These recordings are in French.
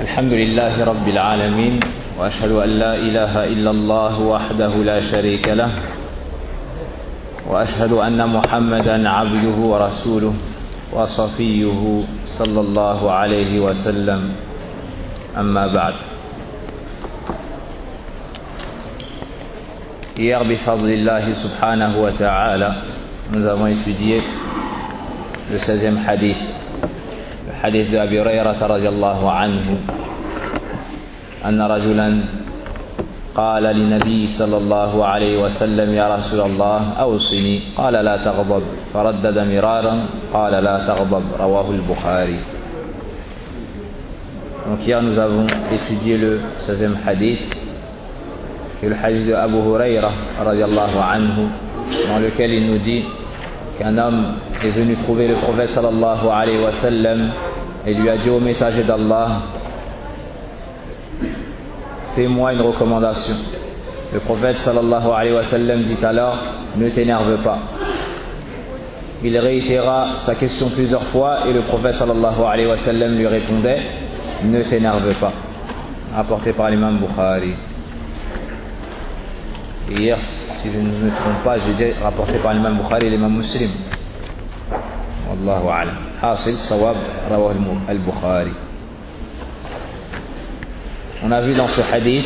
الحمد لله رب العالمين وأشهد أن لا إله إلا الله وحده لا شريك له وأشهد أن محمدا عبده ورسوله وصفيه صلى الله عليه وسلم أما بعد. Hier, bifadlillahi subhanahu wa ta'ala, nous avons étudié le 16e hadith, le hadith de Abi Hurayrata radiyallahu anhu, anna rajulan qala li nabi sallallahu alayhi wa sallam ya Rasulallah awsini, qala la taghdab, faraddada miraran, qala la taghdab, rawahu al-Bukhari. Donc hier nous avons étudié le 16e hadith, qui est le hadith de Abu Hurayra radiyallahu anhu, dans lequel il nous dit qu'un homme est venu trouver le prophète sallallahu alayhi wa sallam et lui a dit au messager d'Allah: fais-moi une recommandation. Le prophète sallallahu alayhi wa sallam dit alors: ne t'énerve pas. Il réitéra sa question plusieurs fois et le prophète sallallahu alayhi wa sallam lui répondait: ne t'énerve pas. Rapporté par l'imam Bukhari. Et hier, si je ne me trompe pas, j'ai dit rapporté par l'imam Bukhari et l'imam Muslim. Wallahu a'lam. Hasil sawab rawah al-Bukhari. On a vu dans ce hadith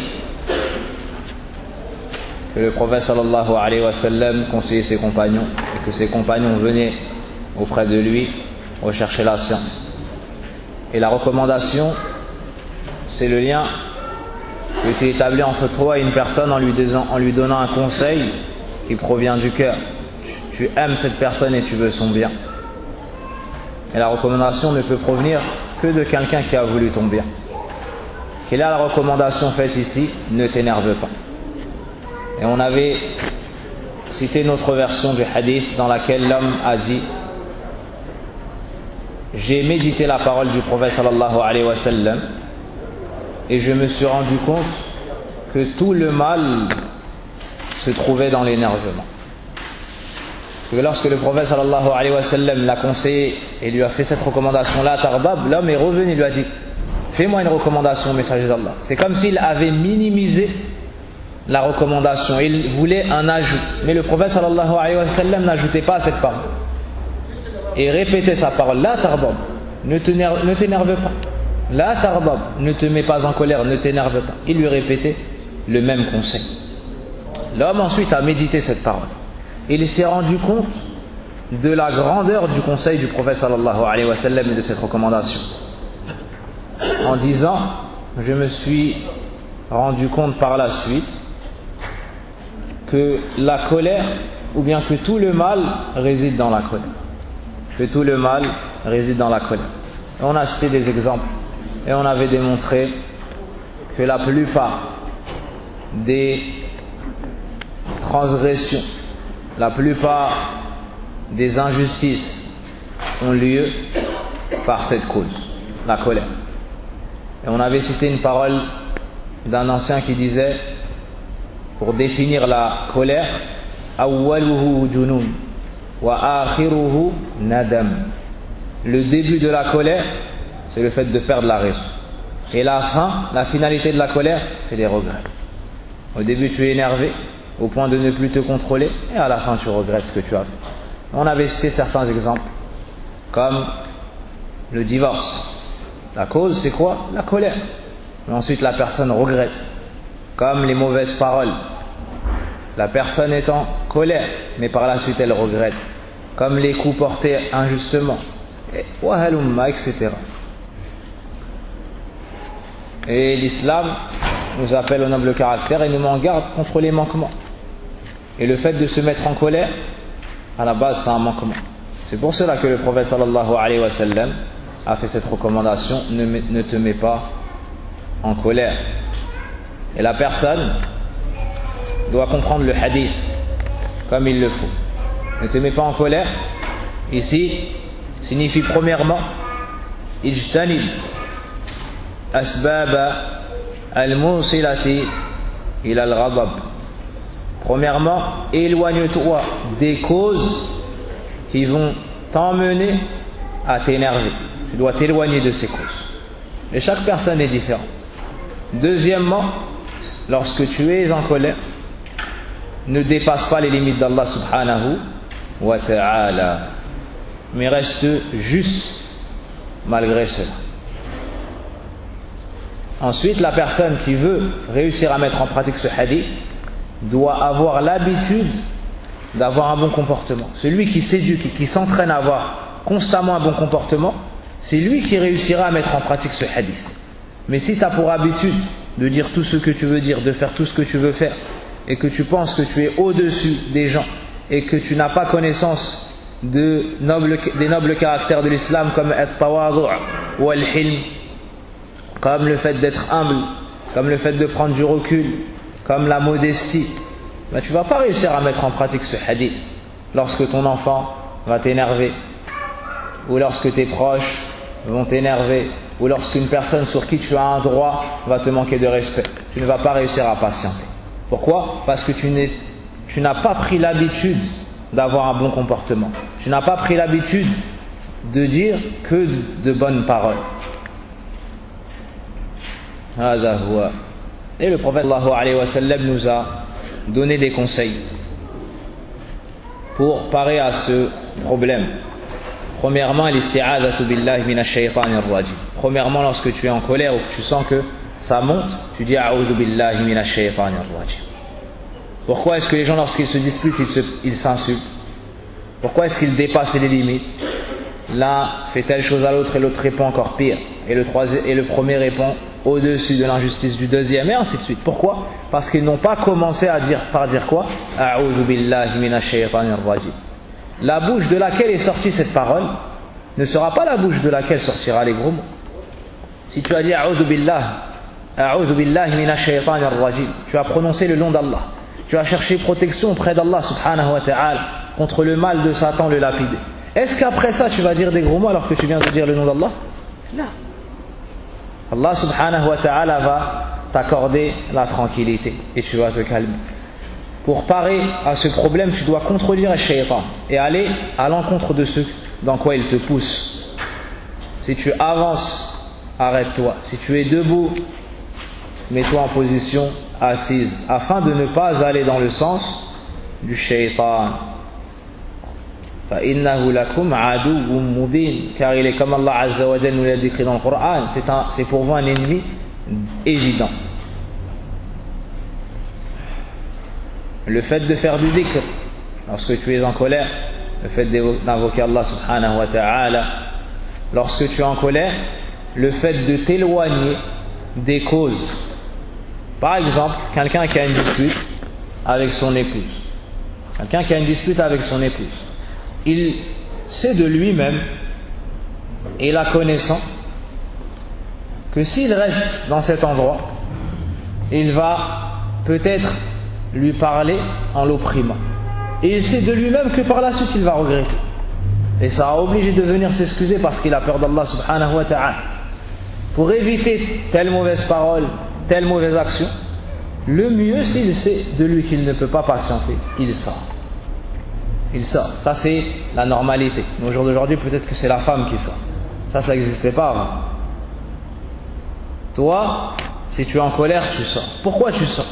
que le prophète sallallahu alayhi wa sallam conseillait ses compagnons et que ses compagnons venaient auprès de lui rechercher la science. Et la recommandation, c'est le lien qui est établi entre toi et une personne en lui donnant un conseil qui provient du cœur. Tu aimes cette personne et tu veux son bien. Et la recommandation ne peut provenir que de quelqu'un qui a voulu ton bien. Quelle est la recommandation faite ici? Ne t'énerve pas. Et on avait cité notre version du hadith dans laquelle l'homme a dit: j'ai médité la parole du prophète sallallahu alayhi wa sallam et je me suis rendu compte que tout le mal se trouvait dans l'énervement. Parce que lorsque le prophète sallallahu alayhi wa sallam l'a conseillé et lui a fait cette recommandation-là, tarbab, l'homme est revenu et lui a dit: fais-moi une recommandation, messager d'Allah. C'est comme s'il avait minimisé la recommandation. Il voulait un ajout. Mais le prophète sallallahu alayhi wa sallam n'ajoutait pas à cette parole. Et répétait sa parole: la tarbab, ne t'énerve pas. La tarbab, ne te mets pas en colère, ne t'énerve pas. Il lui répétait le même conseil. L'homme ensuite a médité cette parole. Il s'est rendu compte de la grandeur du conseil du prophète sallallahu alayhi wa sallam et de cette recommandation. En disant: je me suis rendu compte par la suite que la colère, ou bien que tout le mal réside dans la colère. Que tout le mal réside dans la colère. Et on a cité des exemples. Et on avait démontré que la plupart des transgressions, la plupart des injustices ont lieu par cette cause, la colère. Et on avait cité une parole d'un ancien qui disait, pour définir la colère: awwaluhu junun wa akhiruhu nadam. Le début de la colère, c'est le fait de perdre la raison. Et la fin, la finalité de la colère, c'est les regrets. Au début, tu es énervé au point de ne plus te contrôler, et à la fin, tu regrettes ce que tu as fait. On avait cité certains exemples, comme le divorce. La cause, c'est quoi? La colère. Mais ensuite, la personne regrette. Comme les mauvaises paroles. La personne est en colère, mais par la suite, elle regrette. Comme les coups portés injustement. Et wahalumma, etc. Et l'islam nous appelle au noble caractère et nous met en garde contre les manquements. Et le fait de se mettre en colère, à la base, c'est un manquement. C'est pour cela que le prophète sallallahu alayhi wa sallam a fait cette recommandation: ne te mets pas en colère. Et la personne doit comprendre le hadith comme il le faut. Ne te mets pas en colère, ici, signifie premièrement ijtanib asbab al-musilati ila al-ghadab. Premièrement, éloigne-toi des causes qui vont t'emmener à t'énerver. Tu dois t'éloigner de ces causes. Et chaque personne est différente. Deuxièmement, lorsque tu es en colère, ne dépasse pas les limites d'Allah subhanahu wa ta'ala, mais reste juste malgré cela. Ensuite, la personne qui veut réussir à mettre en pratique ce hadith doit avoir l'habitude d'avoir un bon comportement. Celui qui s'éduque et qui s'entraîne à avoir constamment un bon comportement, c'est lui qui réussira à mettre en pratique ce hadith. Mais si tu as pour habitude de dire tout ce que tu veux dire, de faire tout ce que tu veux faire, et que tu penses que tu es au-dessus des gens, et que tu n'as pas connaissance des nobles caractères de l'islam comme at-tawadu' ou al-hilm, comme le fait d'être humble, comme le fait de prendre du recul, comme la modestie, ben tu ne vas pas réussir à mettre en pratique ce hadith lorsque ton enfant va t'énerver, ou lorsque tes proches vont t'énerver, ou lorsqu'une personne sur qui tu as un droit va te manquer de respect. Tu ne vas pas réussir à patienter. Pourquoi? Parce que tu n'as pas pris l'habitude d'avoir un bon comportement. Tu n'as pas pris l'habitude de dire que de bonnes paroles. Et le prophète sallallahu alayhi wa sallam nous a donné des conseils pour parer à ce problème. Premièrement, l'isti'adatu billahi minash shaytanir rajim. Premièrement, lorsque tu es en colère ou que tu sens que ça monte, tu dis a'udhu billahi minash shaytanir rajim. Pourquoi est-ce que les gens, lorsqu'ils se disputent, ils s'insultent? Pourquoi est-ce qu'ils dépassent les limites? L'un fait telle chose à l'autre et l'autre répond encore pire, et le premier répond au-dessus de l'injustice du deuxième, et ainsi de suite. Pourquoi? Parce qu'ils n'ont pas commencé par dire quoi? A'udhu billahi minash shaytanir rajim. La bouche de laquelle est sortie cette parole ne sera pas la bouche de laquelle sortira les gros mots. Si tu as dit a'udhu billahi minash shaytanir rajim, tu as prononcé le nom d'Allah, tu as cherché protection auprès d'Allah subhanahu wa ta'ala contre le mal de Satan, le lapidé. Est-ce qu'après ça tu vas dire des gros mots alors que tu viens de dire le nom d'Allah? Non. Allah subhanahu wa ta'ala va t'accorder la tranquillité et tu vas te calmer. Pour parer à ce problème, tu dois contredire le shaytan et aller à l'encontre de ce dans quoi il te pousse. Si tu avances, arrête-toi. Si tu es debout, mets-toi en position assise afin de ne pas aller dans le sens du shaytan. فَإِنَّهُ لَكُمْ عَدُوٌّ مُبِينٌ, car il est comme Allah Azza wa Jalla nous l'a décrit dans le Coran, c'est pour vous un ennemi évident. Le fait de faire du dhikr lorsque tu es en colère, le fait d'invoquer Allah subhanahu wa ta'ala lorsque tu es en colère, le fait de t'éloigner des causes. Par exemple, quelqu'un qui a une dispute avec son épouse. Il sait de lui-même et la connaissant que s'il reste dans cet endroit, il va peut-être lui parler en l'opprimant. Et il sait de lui-même que par la suite il va regretter. Et ça a obligé de venir s'excuser parce qu'il a peur d'Allah subhanahu wa ta'ala. Pour éviter telle mauvaise parole, telle mauvaise action, le mieux, s'il sait de lui qu'il ne peut pas patienter, il sort. Ça c'est la normalité. Mais au jour d'aujourd'hui, peut-être que c'est la femme qui sort. Ça n'existait pas avant. Toi, si tu es en colère, tu sors. Pourquoi tu sors?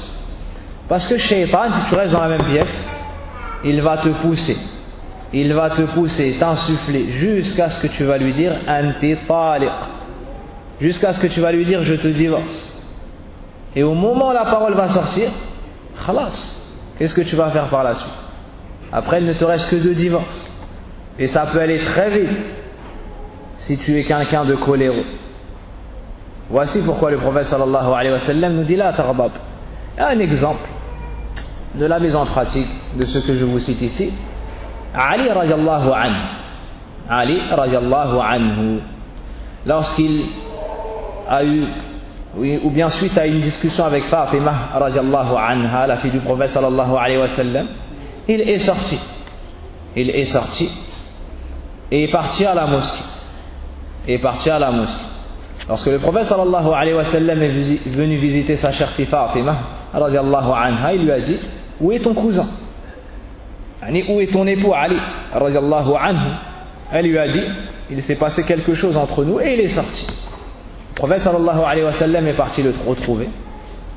Parce que Shaytan, si tu restes dans la même pièce, il va te pousser, t'insuffler, jusqu'à ce que tu vas lui dire anti taliq, jusqu'à ce que tu vas lui dire je te divorce. Et au moment où la parole va sortir, khalas, qu'est-ce que tu vas faire par la suite? Après, il ne te reste que 2 divorces. Et ça peut aller très vite si tu es quelqu'un de coléreux. Voici pourquoi le prophète sallallahu alayhi wa sallam nous dit la taghdab. Un exemple de la mise en pratique de ce que je vous cite ici. Ali radiallahu anhu, lorsqu'il a eu, ou bien suite à une discussion avec Fatima radiallahu anha, la fille du prophète sallallahu alayhi wa sallam, il est sorti et est parti à la mosquée. Lorsque le prophète sallallahu alayhi wa sallam est venu visiter sa chère fille Fatima radiallahu anha, il lui a dit: où est ton cousin? Où est ton époux Ali radiallahu anhu? Elle lui a dit: il s'est passé quelque chose entre nous, et il est sorti. Le prophète sallallahu alayhi wa sallam est parti le retrouver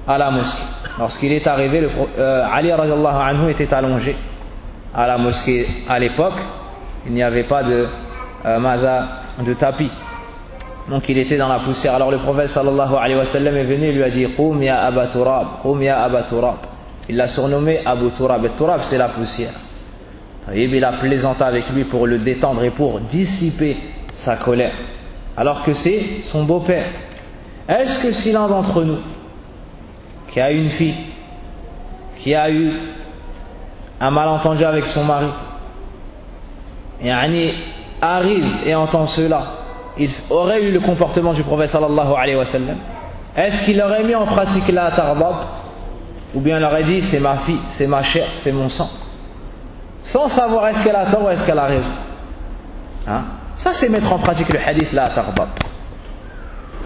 à la mosquée. Lorsqu'il est arrivé, Ali radiallahu anhu était allongé à la mosquée. À l'époque, il n'y avait pas de tapis. Donc il était dans la poussière. Alors le prophète sallallahu alayhi wa sallam est venu et lui a dit Qum ya Aba Turab, Qum ya Aba Turab. Il l'a surnommé Abu Turab. Et Turab, c'est la poussière. Il a plaisanté avec lui pour le détendre et pour dissiper sa colère. Alors que c'est son beau-père. Est-ce que si l'un d'entre nous, qui a une fille, qui a eu un malentendu avec son mari, arrive et entend cela, il aurait eu le comportement du prophète sallallahu alayhi wa sallam, est-ce qu'il aurait mis en pratique la tardab, ou bien il aurait dit c'est ma fille, c'est ma chair, c'est mon sang, sans savoir est-ce qu'elle a tort ou est-ce qu'elle a raison? Ça c'est mettre en pratique le hadith la tardab.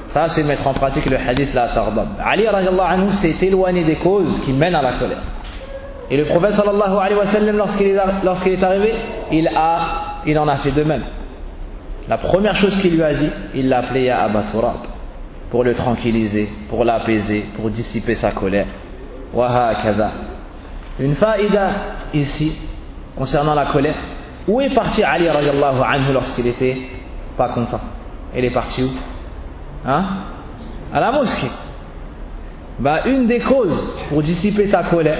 Ça c'est mettre en pratique le hadith la tardab. Ali radiallahu anhu s'est éloigné des causes qui mènent à la colère. Et le prophète sallallahu alayhi wa sallam, lorsqu'il est arrivé, il en a fait de même. La première chose qu'il lui a dit, il l'a appelé ya Aba Turab, pour le tranquilliser, pour l'apaiser, pour dissiper sa colère. Wa hakadha. Une faïda ici, concernant la colère. Où est parti Ali radiallahu anhu lorsqu'il était pas content? Il est parti où? À la mosquée. Une des causes pour dissiper ta colère,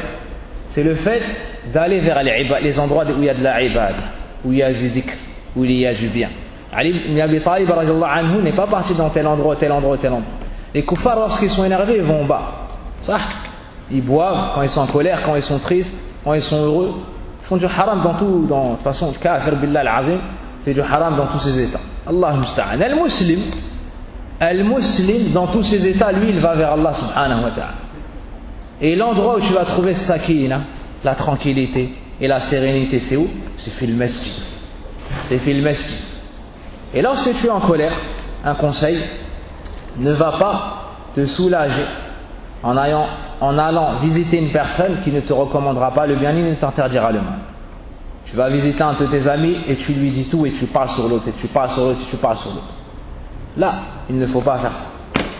c'est le fait d'aller vers les endroits où il y a de la ibad, où il y a du dhikr, où il y a du bien. Ali ibn Abi Talib radiallahu anhu n'est pas parti dans tel endroit, tel endroit, tel endroit. Les kuffars, lorsqu'ils sont énervés, ils vont au bas. Ça, ils boivent quand ils sont en colère, quand ils sont tristes, quand ils sont heureux. Ils font du haram dans tout, de toute façon, le kafir billah al-azim fait du haram dans tous ses états. Allah musta'an. Al-muslim, dans tous ses états, lui, il va vers Allah subhanahu wa ta'ala. Et l'endroit où tu vas trouver sakina, la tranquillité et la sérénité, c'est où? C'est fil masjid. C'est fil masjid. Et lorsque tu es en colère, un conseil, ne va pas te soulager en allant visiter une personne qui ne te recommandera pas le bien ni ne t'interdira le mal. Tu vas visiter un de tes amis et tu lui dis tout et tu parles sur l'autre et tu parles sur l'autre et tu parles sur l'autre. Là, il ne faut pas faire ça.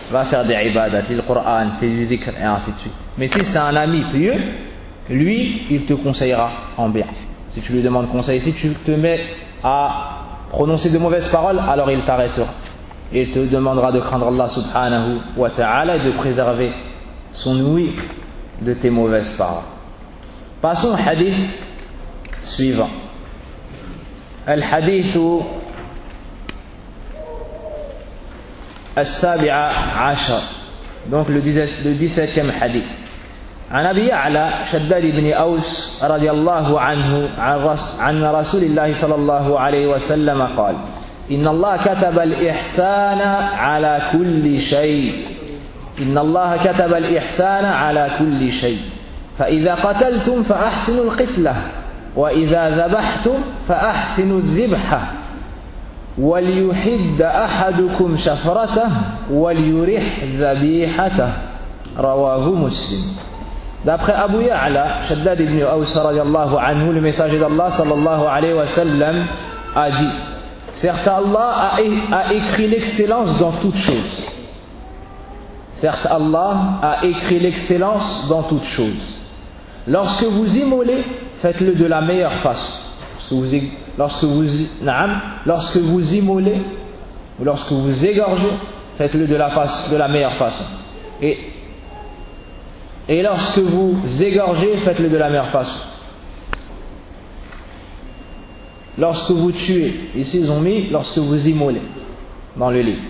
Tu vas faire des ibadat, le Coran, fais du dhikr et ainsi de suite. Mais si c'est un ami pieux, lui, il te conseillera en bien. Si tu lui demandes conseil, si tu te mets à prononcer de mauvaises paroles, alors il t'arrêtera. Il te demandera de craindre Allah subhanahu wa ta'ala et de préserver son ouïe de tes mauvaises paroles. Passons au hadith suivant. Al-hadith السابع عشر. Donc le 17e hadith. عن أبي يعلى شداد بن أوس رضي الله عنه عن رسول الله صلى الله عليه وسلم قال إن الله كتب الإحسان على كل شيء إن الله كتب الإحسان على كل شيء فإذا قتلتم فأحسنوا القتلة وإذا ذبحتم فأحسنوا الذبحة وليحد أحدكم شفرته وليرح ذبيحته رواه مسلم. D'après Abu Ya'la, Shaddad ibn Aws radiallahu anhu, le messager d'Allah sallallahu alayhi wa sallam a dit: certes Allah a écrit l'excellence dans toutes choses. Certes Allah a écrit l'excellence dans toutes choses. Lorsque vous immolez, faites-le de la meilleure façon. Lorsque vous immolez ou lorsque vous égorgez, faites-le de la meilleure façon. Et lorsque vous égorgez, faites-le de la meilleure façon. Lorsque vous tuez, ici ils ont mis lorsque vous immolez dans le livre.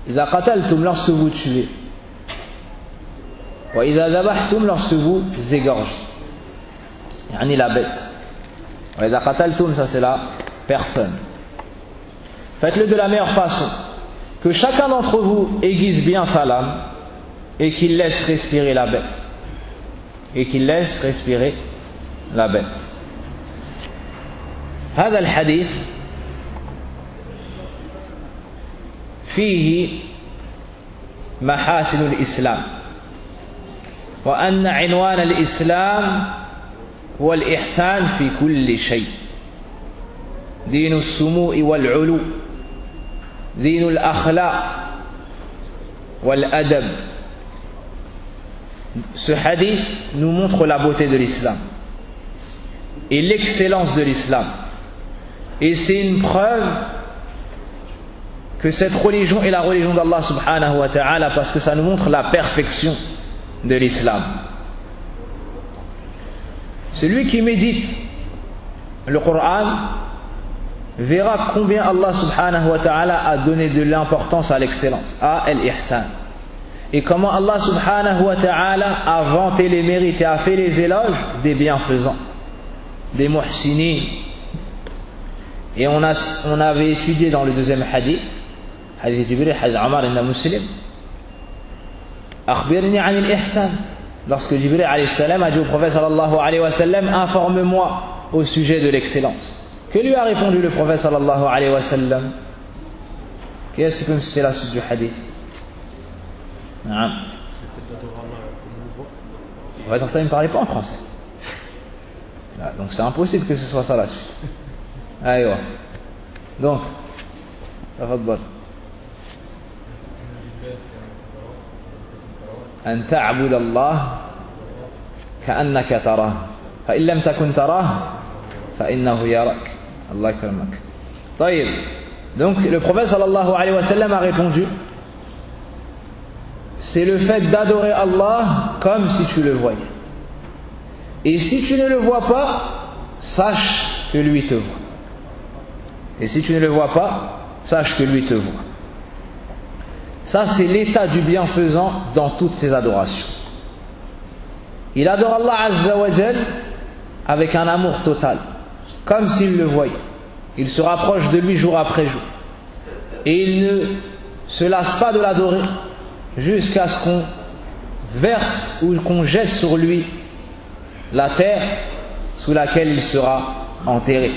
إذا قتلتم, lorsque vous tuez. وإذا ذبحتم, lorsque vous égorgez. يعني la bête. وإذا قتلتم, ça c'est la personne. Faites-le de la meilleure façon. Que chacun d'entre vous aiguise bien sa lame et qu'il laisse respirer la bête. Et qu'il laisse respirer la bête. هذا الحديث فيه محاسن الإسلام وأن عنوان الإسلام هو الإحسان في كل شيء. دين السمو والعلو، دين الأخلاق wal adab. Ce hadith nous montre la beauté de l'islam et l'excellence de l'islam. Et c'est une preuve que cette religion est la religion d'Allah subhanahu wa ta'ala, parce que ça nous montre la perfection de l'islam. Celui qui médite le Coran verra combien Allah subhanahu wa ta'ala a donné de l'importance à l'excellence, à l'ihsan. Et comment Allah subhanahu wa ta'ala a vanté les mérites et a fait les éloges des bienfaisants, des muhsinin. Et on avait étudié dans le deuxième hadith, hadith Jibril, hadith Ammar ibn Muslim, akhbirni anil ihsan. Lorsque Jibril alayhi salam a dit au prophète sallallahu alayhi wa sallam, informe-moi au sujet de l'excellence. Que lui a répondu le prophète sallallahu alayhi wa sallam? Qui est-ce qui peut me citer la suite du hadith? Ouais, dans ça il ne parlait pas en français. Là, donc c'est impossible que ce soit ça la suite. Aïe. Donc, تفضل. أن تعبد الله كأنك تراه فإن لم تكن تراه فإنه يراك. Allah يكرمك. طيب. Donc le prophète sallallahu alayhi wa sallam a répondu, c'est le fait d'adorer Allah comme si tu le voyais. Et si tu ne le vois pas, sache que lui te voit. Et si tu ne le vois pas, sache que lui te voit. Ça, c'est l'état du bienfaisant dans toutes ses adorations. Il adore Allah Azza wa Jal avec un amour total, comme s'il le voyait. Il se rapproche de lui jour après jour. Et il ne se lasse pas de l'adorer jusqu'à ce qu'on verse ou qu'on jette sur lui la terre sous laquelle il sera enterré.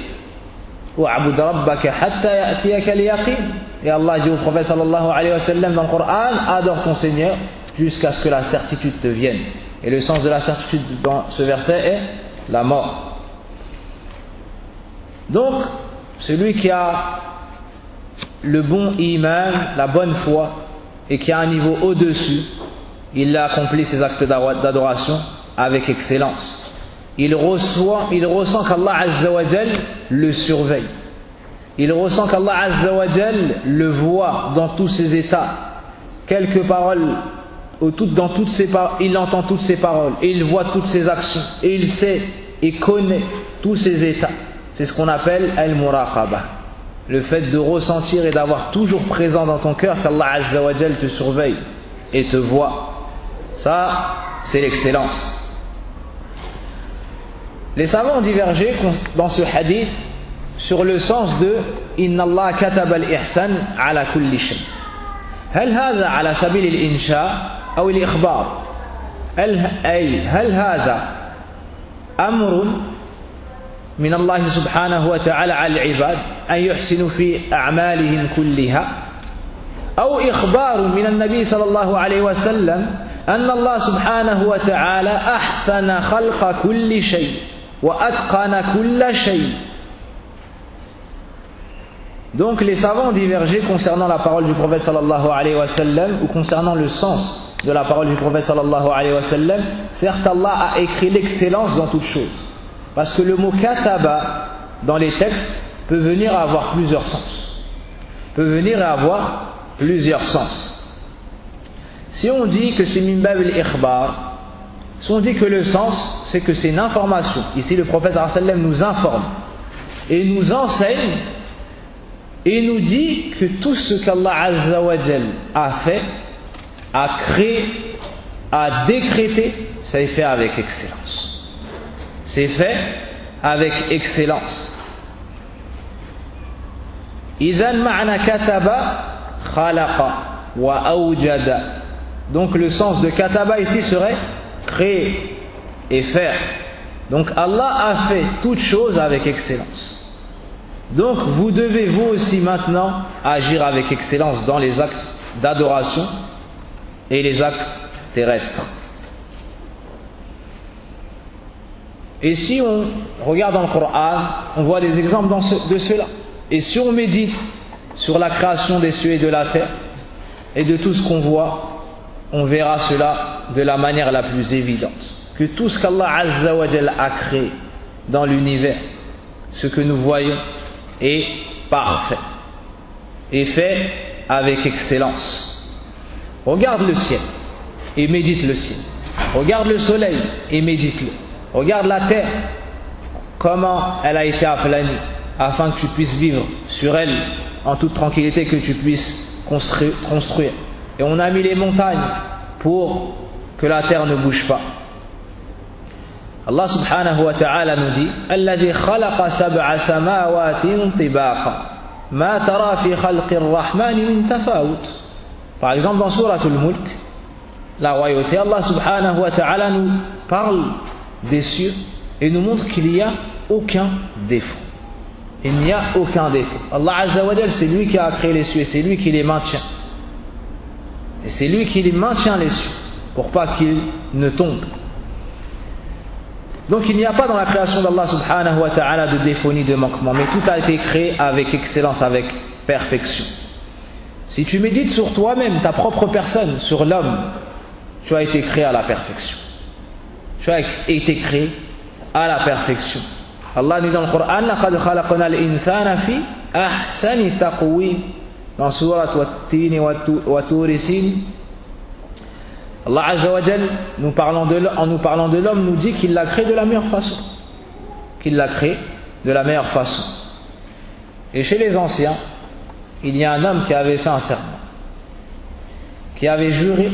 وَعْبُدْ رَبَّكَ حَتَّى يَأْتِيَكَ الْيَقِينُ. Et Allah dit au prophète sallallahu alayhi wa sallam dans le Coran, adore ton Seigneur jusqu'à ce que la certitude te vienne. Et le sens de la certitude dans ce verset est la mort. Donc, celui qui a le bon iman, la bonne foi, et qui a un niveau au-dessus, il a accompli ses actes d'adoration avec excellence. Il ressent qu'Allah Azza wa Jal le surveille. Il ressent qu'Allah Azza wa Jal le voit dans tous ses états. Quelques paroles, dans toutes ses paroles, il entend toutes ses paroles, et il voit toutes ses actions, et il sait et connaît tous ses états. C'est ce qu'on appelle al-muraqaba. Le fait de ressentir et d'avoir toujours présent dans ton cœur qu'Allah Azza wa Jal te surveille et te voit. Ça, c'est l'excellence. Les savants ont divergé dans ce hadith sur le sens de Inna Allah kataba al-ihsan ala kulli shay. هل هذا على سبيل الإنشاء أو الإخبار؟ هل هذا أمر من الله سبحانه وتعالى على العباد أن يحسنوا في أعمالهم كلها، أو إخبار من النبي صلى الله عليه وسلم أن الله سبحانه وتعالى أحسن خلق كل شيء وأتقن كل شيء. Donc les savants ont divergé concernant la parole du prophète sallallahu alayhi wa sallam, ou concernant le sens de la parole du prophète sallallahu alayhi wa sallam. Certes, Allah a écrit l'excellence dans toute chose, parce que le mot kataba dans les textes peut venir à avoir plusieurs sens. Si on dit que c'est min bab al-ikhbar, si on dit que le sens c'est que c'est une information, ici le prophète sallallahu alayhi wa sallam nous informe et nous enseigne et nous dit que tout ce qu'Allah Azza wa Jal a fait, a créé, a décrété, ça est fait avec excellence. C'est fait avec excellence. إذن معنى كتب خلق وأوجد. Donc le sens de kataba ici serait créer et faire. Donc Allah a fait toutes choses avec excellence. Donc vous devez vous aussi maintenant agir avec excellence dans les actes d'adoration et les actes terrestres. Et si on regarde dans le Coran, on voit des exemples de cela. Et si on médite sur la création des cieux et de la terre, et de tout ce qu'on voit, on verra cela de la manière la plus évidente. Que tout ce qu'Allah Azza wa Jal a créé dans l'univers, ce que nous voyons, est parfait et fait avec excellence. Regarde le ciel et médite le ciel. Regarde le soleil et médite-le. Regarde la terre, comment elle a été aplanie, afin que tu puisses vivre sur elle en toute tranquillité, que tu puisses construire. Et on a mis les montagnes pour que la terre ne bouge pas. Allah subhanahu wa ta'ala nous dit الذي خلق سبع سماوات طباقا ما ترى في خلق الرحمن من تفاوت. Par exemple dans Surat al-Mulk, la royauté, Allah subhanahu wa ta'ala nous parle des cieux et nous montre qu'il n'y a aucun défaut. Il n'y a aucun défaut. Allah Azza wa Jal, c'est lui qui a créé les cieux et c'est lui qui les maintient. Et c'est lui qui les maintient les cieux pour pas qu'ils ne tombent. Donc il n'y a pas dans la création d'Allah subhanahu wa ta'ala de défaut ni de manquement, mais tout a été créé avec excellence, avec perfection. Si tu médites sur toi-même, ta propre personne, sur l'homme, tu as été créé à la perfection. Tu as été créé à la perfection. Allah nous dit dans le Coran لَقَدْ خَلَقْنَا الْإِنسَانَ فِي أَحْسَنِ تَقْوِيمٍ. Dans Surat Wat-Tin wa Tur Sin, Allah Azza wa Jal, en nous parlant de l'homme, nous dit qu'il l'a créé de la meilleure façon. Qu'il l'a créé de la meilleure façon. Et chez les anciens, il y a un homme qui avait fait un serment, qui avait juré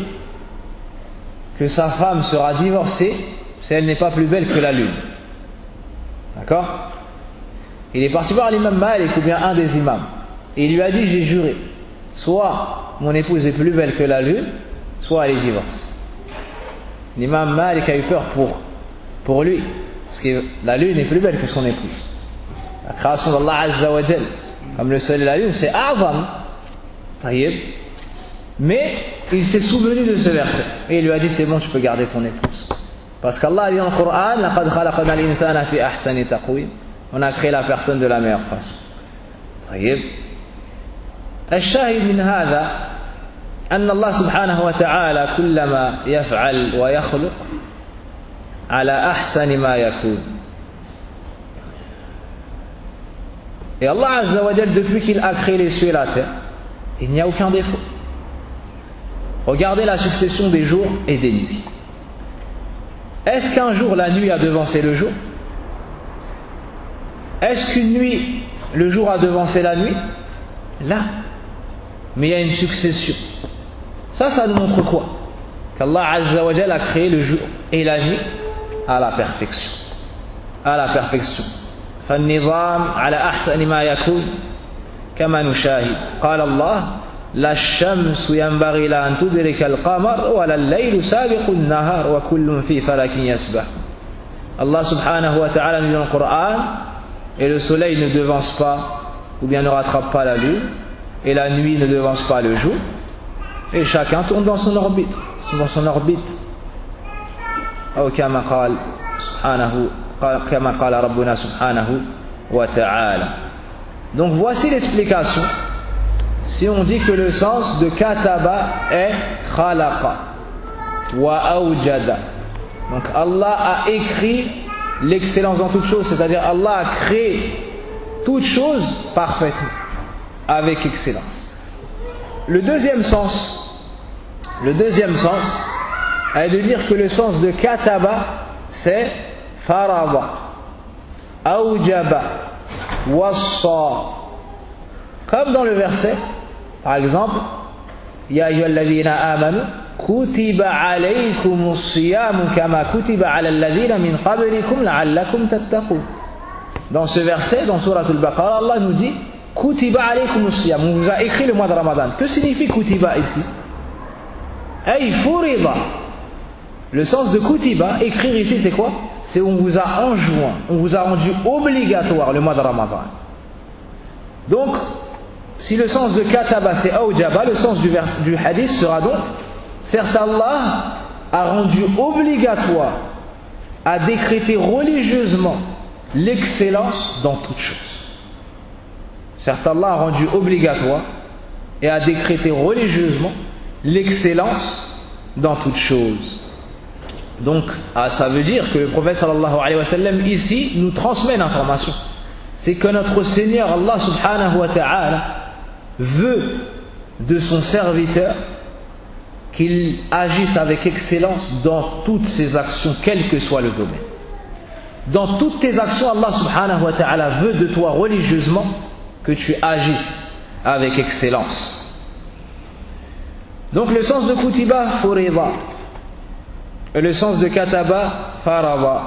que sa femme sera divorcée si elle n'est pas plus belle que la lune. D'accord? Il est parti voir l'imam Malik ou bien un des imams. Et il lui a dit, j'ai juré, soit mon épouse est plus belle que la lune, soit elle est divorcée. L'imam Malik a eu peur pour lui, parce que la lune est plus belle que son épouse. La création d'Allah Azza wa Jal, comme le soleil et la lune, c'est a'zam. Mais il s'est souvenu de ce verset et il lui a dit, c'est bon, tu peux garder ton épouse. Parce qu'Allah a dit dans le Coran لَقَدْ خَلَقْنَا الْإِنسَانَ فِي أَحْسَنِ تَقْوِيمٍ. On a créé la personne de la meilleure façon. الشاهد من هذا أن الله سبحانه وتعالى كلما يفعل ويخلق على أحسن ما يكون. Et Allah Azza wa Jal, depuis qu'il a créé les cieux et la terre, il n'y a aucun défaut. Regardez la succession des jours et des nuits. Est-ce qu'un jour la nuit a devancé le jour? Est-ce qu'une nuit, le jour a devancé la nuit? Là. Mais il y a une succession. Ça nous montre quoi? Qu'Allah Azza wa Jal a créé le jour et la nuit à la perfection. À la perfection. فالنظام على أحسن ما يكون كما نشاهد. قال الله لا الشمس ينبغي لها أن تدرك القمر ولا الليل سابق النهار وكل في فلك يسبح. Allah subhanahu wa ta'ala nous dit dans le Coran, et le soleil ne devance pas ou bien ne rattrape pas la lune et la nuit ne devance pas le jour et chacun tourne dans son orbite. أو كما قال سبحانه كما قال ربنا سبحانه وتعالى. Donc voici l'explication si on dit que le sens de kataba est khalaqa wa awjada. Donc Allah a écrit l'excellence dans toute chose, c'est-à-dire Allah a créé toute chose parfaitement avec excellence. Le deuxième sens est de dire que le sens de kataba c'est farada, awjaba, wassa. Comme dans le verset, par exemple, Ya ayyuhalladhina amanu kutiba alaykumus siyamu kama kutiba ala alladhina min qablikum la'allakum tattaqun. Dans ce verset, dans Surat al-Baqarah, Allah nous dit kutiba alaykumus siyam. On vous a écrit le mois de Ramadan. Que signifie kutiba ici? Ay furida. Le sens de kutiba, écrire ici, c'est quoi? C'est on vous a enjoint, on vous a rendu obligatoire le mois de Ramadan. Donc, si le sens de kataba c'est awjaba, le sens du hadith sera donc, certes Allah a rendu obligatoire, a décrété religieusement l'excellence dans toute chose. Certes Allah a rendu obligatoire et a décrété religieusement l'excellence dans toute chose. Donc, ça veut dire que le prophète sallallahu alayhi wa sallam ici nous transmet l'information. C'est que notre Seigneur Allah subhanahu wa ta'ala veut de son serviteur qu'il agisse avec excellence dans toutes ses actions, quel que soit le domaine. Dans toutes tes actions, Allah subhanahu wa ta'ala veut de toi religieusement que tu agisses avec excellence. Donc le sens de kutiba, furida. Et le sens de kataba, farada,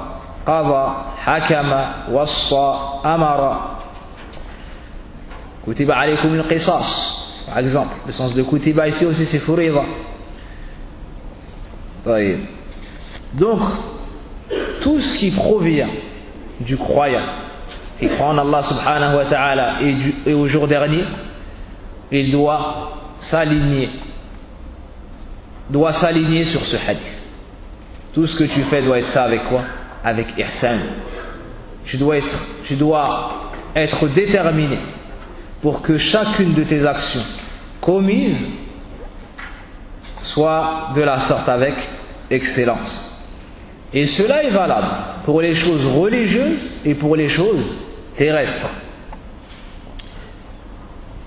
qada, hakama, wassa, amara. Kutiba alaykum al-qisas, par exemple. Le sens de kutiba ici aussi c'est furida. Donc, tout ce qui provient du croyant, qui croit en Allah subhanahu wa ta'ala et au jour dernier, il doit s'aligner sur ce hadith. Tout ce que tu fais doit être fait avec quoi? Avec ihsan. Tu dois être déterminé pour que chacune de tes actions commises soit de la sorte avec excellence. Et cela est valable pour les choses religieuses et pour les choses terrestres.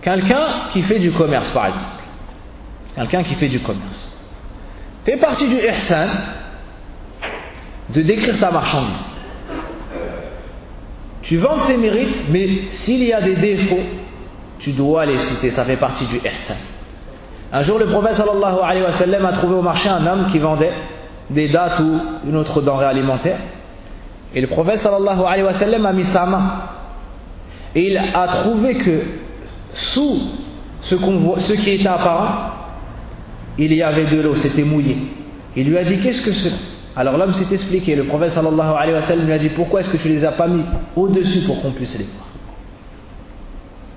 Quelqu'un qui fait du commerce, par exemple. Quelqu'un qui fait du commerce fait partie du ihsan de décrire ta marchandise. Tu vends ses mérites, mais s'il y a des défauts, tu dois les citer. Ça fait partie du ihsan. Un jour, le prophète sallallahu alayhi wa sallam a trouvé au marché un homme qui vendait des dattes ou une autre denrée alimentaire. Et le prophète sallallahu alayhi wa sallam a mis sa main. Et il a trouvé que sous ce qui était apparent, il y avait de l'eau, c'était mouillé. Il lui a dit, qu'est-ce que c'est? Alors l'homme s'est expliqué. Le prophète sallallahu alayhi wa sallam lui a dit, pourquoi est-ce que tu les as pas mis au-dessus pour qu'on puisse les voir?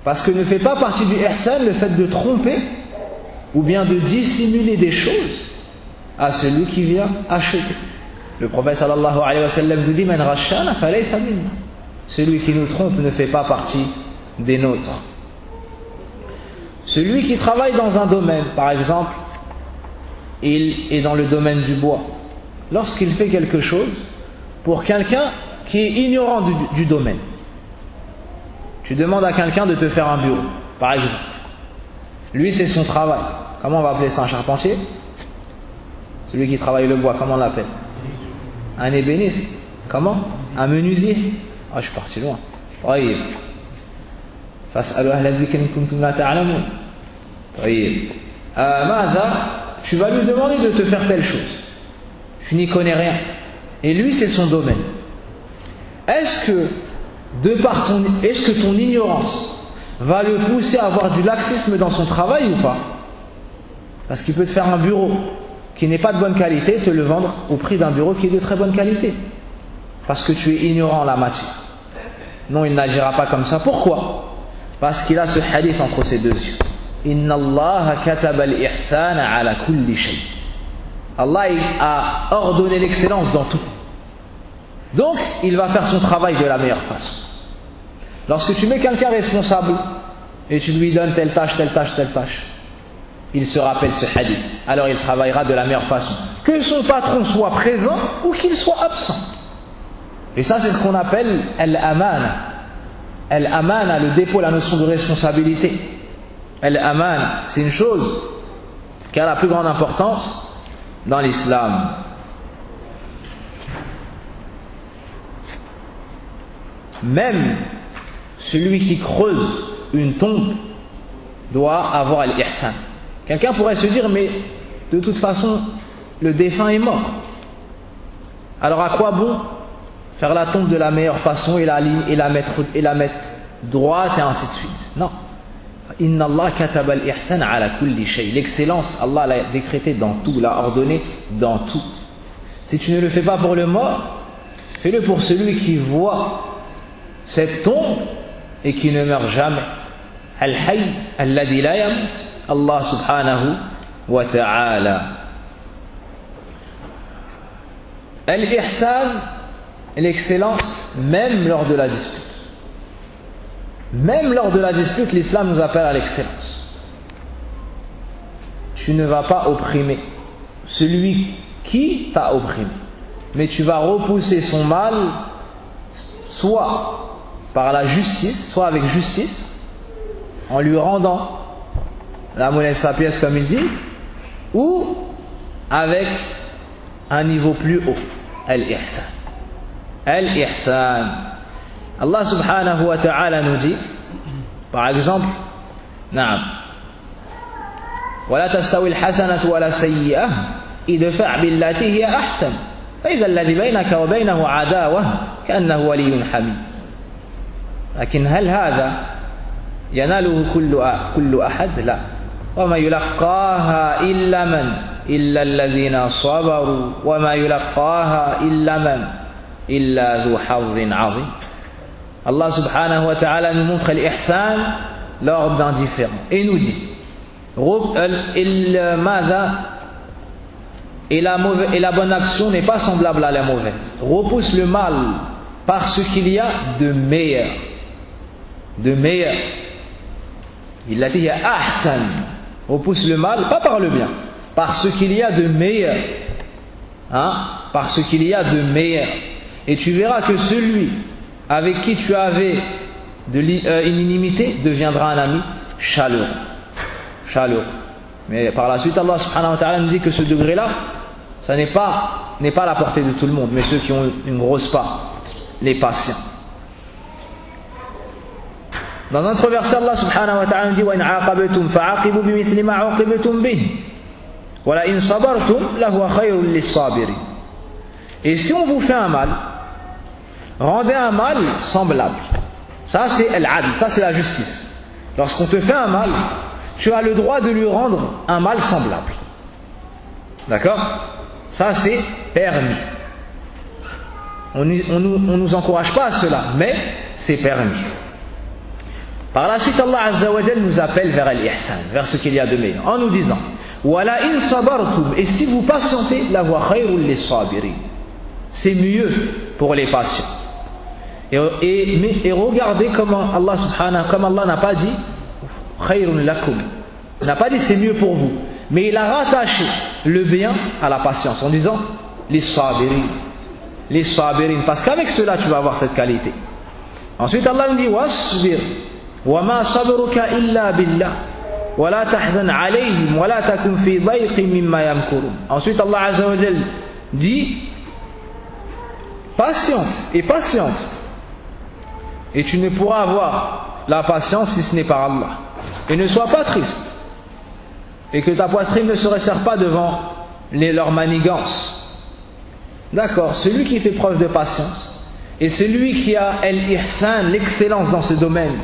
Parce que ne fait pas partie du ihsan le fait de tromper ou bien de dissimuler des choses à celui qui vient acheter. Le prophète sallallahu alayhi wa sallam nous dit, man rashana falaysa minna. Celui qui nous trompe ne fait pas partie des nôtres. Celui qui travaille dans un domaine, par exemple, il est dans le domaine du bois. Lorsqu'il fait quelque chose pour quelqu'un qui est ignorant du domaine, tu demandes à quelqu'un de te faire un bureau, par exemple. Lui, c'est son travail. Comment on va appeler ça? Un charpentier? Celui qui travaille le bois, comment on l'appelle? Un ébéniste. Comment? Un menuisier. Ah, je suis parti loin. طيب. فاسألوا أهل الذكر إن كنتم لا تعلمون. طيب. Tu vas lui demander de te faire telle chose. Tu n'y connais rien. Et lui, c'est son domaine. Est-ce que ton ignorance va le pousser à avoir du laxisme dans son travail ou pas? Parce qu'il peut te faire un bureau qui n'est pas de bonne qualité et te le vendre au prix d'un bureau qui est de très bonne qualité. Parce que tu es ignorant en la matière. Non, il n'agira pas comme ça. Pourquoi? Parce qu'il a ce hadith entre ses deux yeux. Inna Allah kataba al-ihsana ala kulli shay. Allah a ordonné l'excellence dans tout. Donc, il va faire son travail de la meilleure façon. Lorsque tu mets quelqu'un responsable et tu lui donnes telle tâche, il se rappelle ce hadith. Alors il travaillera de la meilleure façon. Que son patron soit présent ou qu'il soit absent. Et ça, c'est ce qu'on appelle al-amana. Al-amana, le dépôt, la notion de responsabilité. Al-amana, c'est une chose qui a la plus grande importance dans l'islam. Même celui qui creuse une tombe doit avoir l'ihsan. Quelqu'un pourrait se dire, mais de toute façon, le défunt est mort. Alors à quoi bon faire la tombe de la meilleure façon et la mettre droite et ainsi de suite? Non. Inna Allah kataba al-ihsan ala kulli shay. L'excellence, Allah l'a décrété dans tout, l'a ordonné dans tout. Si tu ne le fais pas pour le mort, fais-le pour celui qui voit cette tombe et qui ne meurt jamais. Al-hayy alladhi la yamut, Allah subhanahu wa ta'ala. Al-ihsan, l'excellence, même lors de la dispute. Même lors de la dispute, l'islam nous appelle à l'excellence. tu ne vas pas opprimer celui qui t'a opprimé, mais tu vas repousser son mal soit par la justice, soit avec justice, en lui rendant la monnaie de sa pièce comme il dit, ou avec un niveau plus haut, al-ihsan. Al-ihsan. Allah subhanahu wa ta'ala nous dit, par exemple, نعم ولا تستوي الحسنة ولا السيئة ادفع بالتي هي أحسن فإذا الذي بينك وبينه عداوة كأنه ولي حميم. لكن هل هذا يناله كل أحد؟ لا. وما يلقاها إلا الذين صبروا وما يلقاها إلا ذو حظ عظيم. Allah subhanahu wa ta'ala nous montre l'ihsan lors d'un différend et nous dit et la bonne action n'est pas semblable à la mauvaise. Repousse le mal par ce qu'il y a de meilleur. Il a dit ahsan. Repousse le mal, pas par le bien, par ce qu'il y a de meilleur. Par ce qu'il y a de meilleur. Et tu verras que celui avec qui tu avais une inimité deviendra un ami chaleureux. Mais par la suite, Allah subhanahu wa ta'ala nous dit que ce degré-là, ça n'est pas à la portée de tout le monde, mais ceux qui ont une grosse part, les patients. Dans un autre verset, Allah subhanahu wa ta'ala nous dit وَإِنْ عَاقَبْتُمْ فَعَاقِبُوا بِمِثْلِ مَا عُوقِبْتُمْ بِهِ وَلَئِنْ صَبَرْتُمْ لَهُوَ خَيْرٌ لِلصَّابِرِينَ. Et si on vous fait un mal, rendez un mal semblable. Ça c'est al-adl, ça c'est la justice. Lorsqu'on te fait un mal, tu as le droit de lui rendre un mal semblable. D'accord? Ça c'est permis. On nous encourage pas à cela, mais c'est permis. Par la suite, Allah Azza wa Jal nous appelle vers l'ihsan, vers ce qu'il y a de meilleur, en nous disant وَلَا إِن صَبَرْتُمْ. Et si vous patientez, لَهُوَ خَيْرٌ لِلصَّابِرِينَ. C'est mieux pour les patients. Et regardez comment Allah n'a pas dit khayrun lakum, n'a pas dit c'est mieux pour vous, mais il a rattaché le bien à la patience en disant les sabirin, parce qu'avec cela tu vas avoir cette qualité. Ensuite Allah nous dit wasbir wa ma sabruka illa billah wa la tahzan alayhim wa la takun fi dayqin mimma yamkurun. Ensuite Allah Azza wa Jal dit patiente, et tu ne pourras avoir la patience si ce n'est par Allah. Et ne sois pas triste, et que ta poitrine ne se resserre pas devant leurs manigances. D'accord, celui qui fait preuve de patience, et celui qui a al-ihsan, l'excellence dans ce domaine,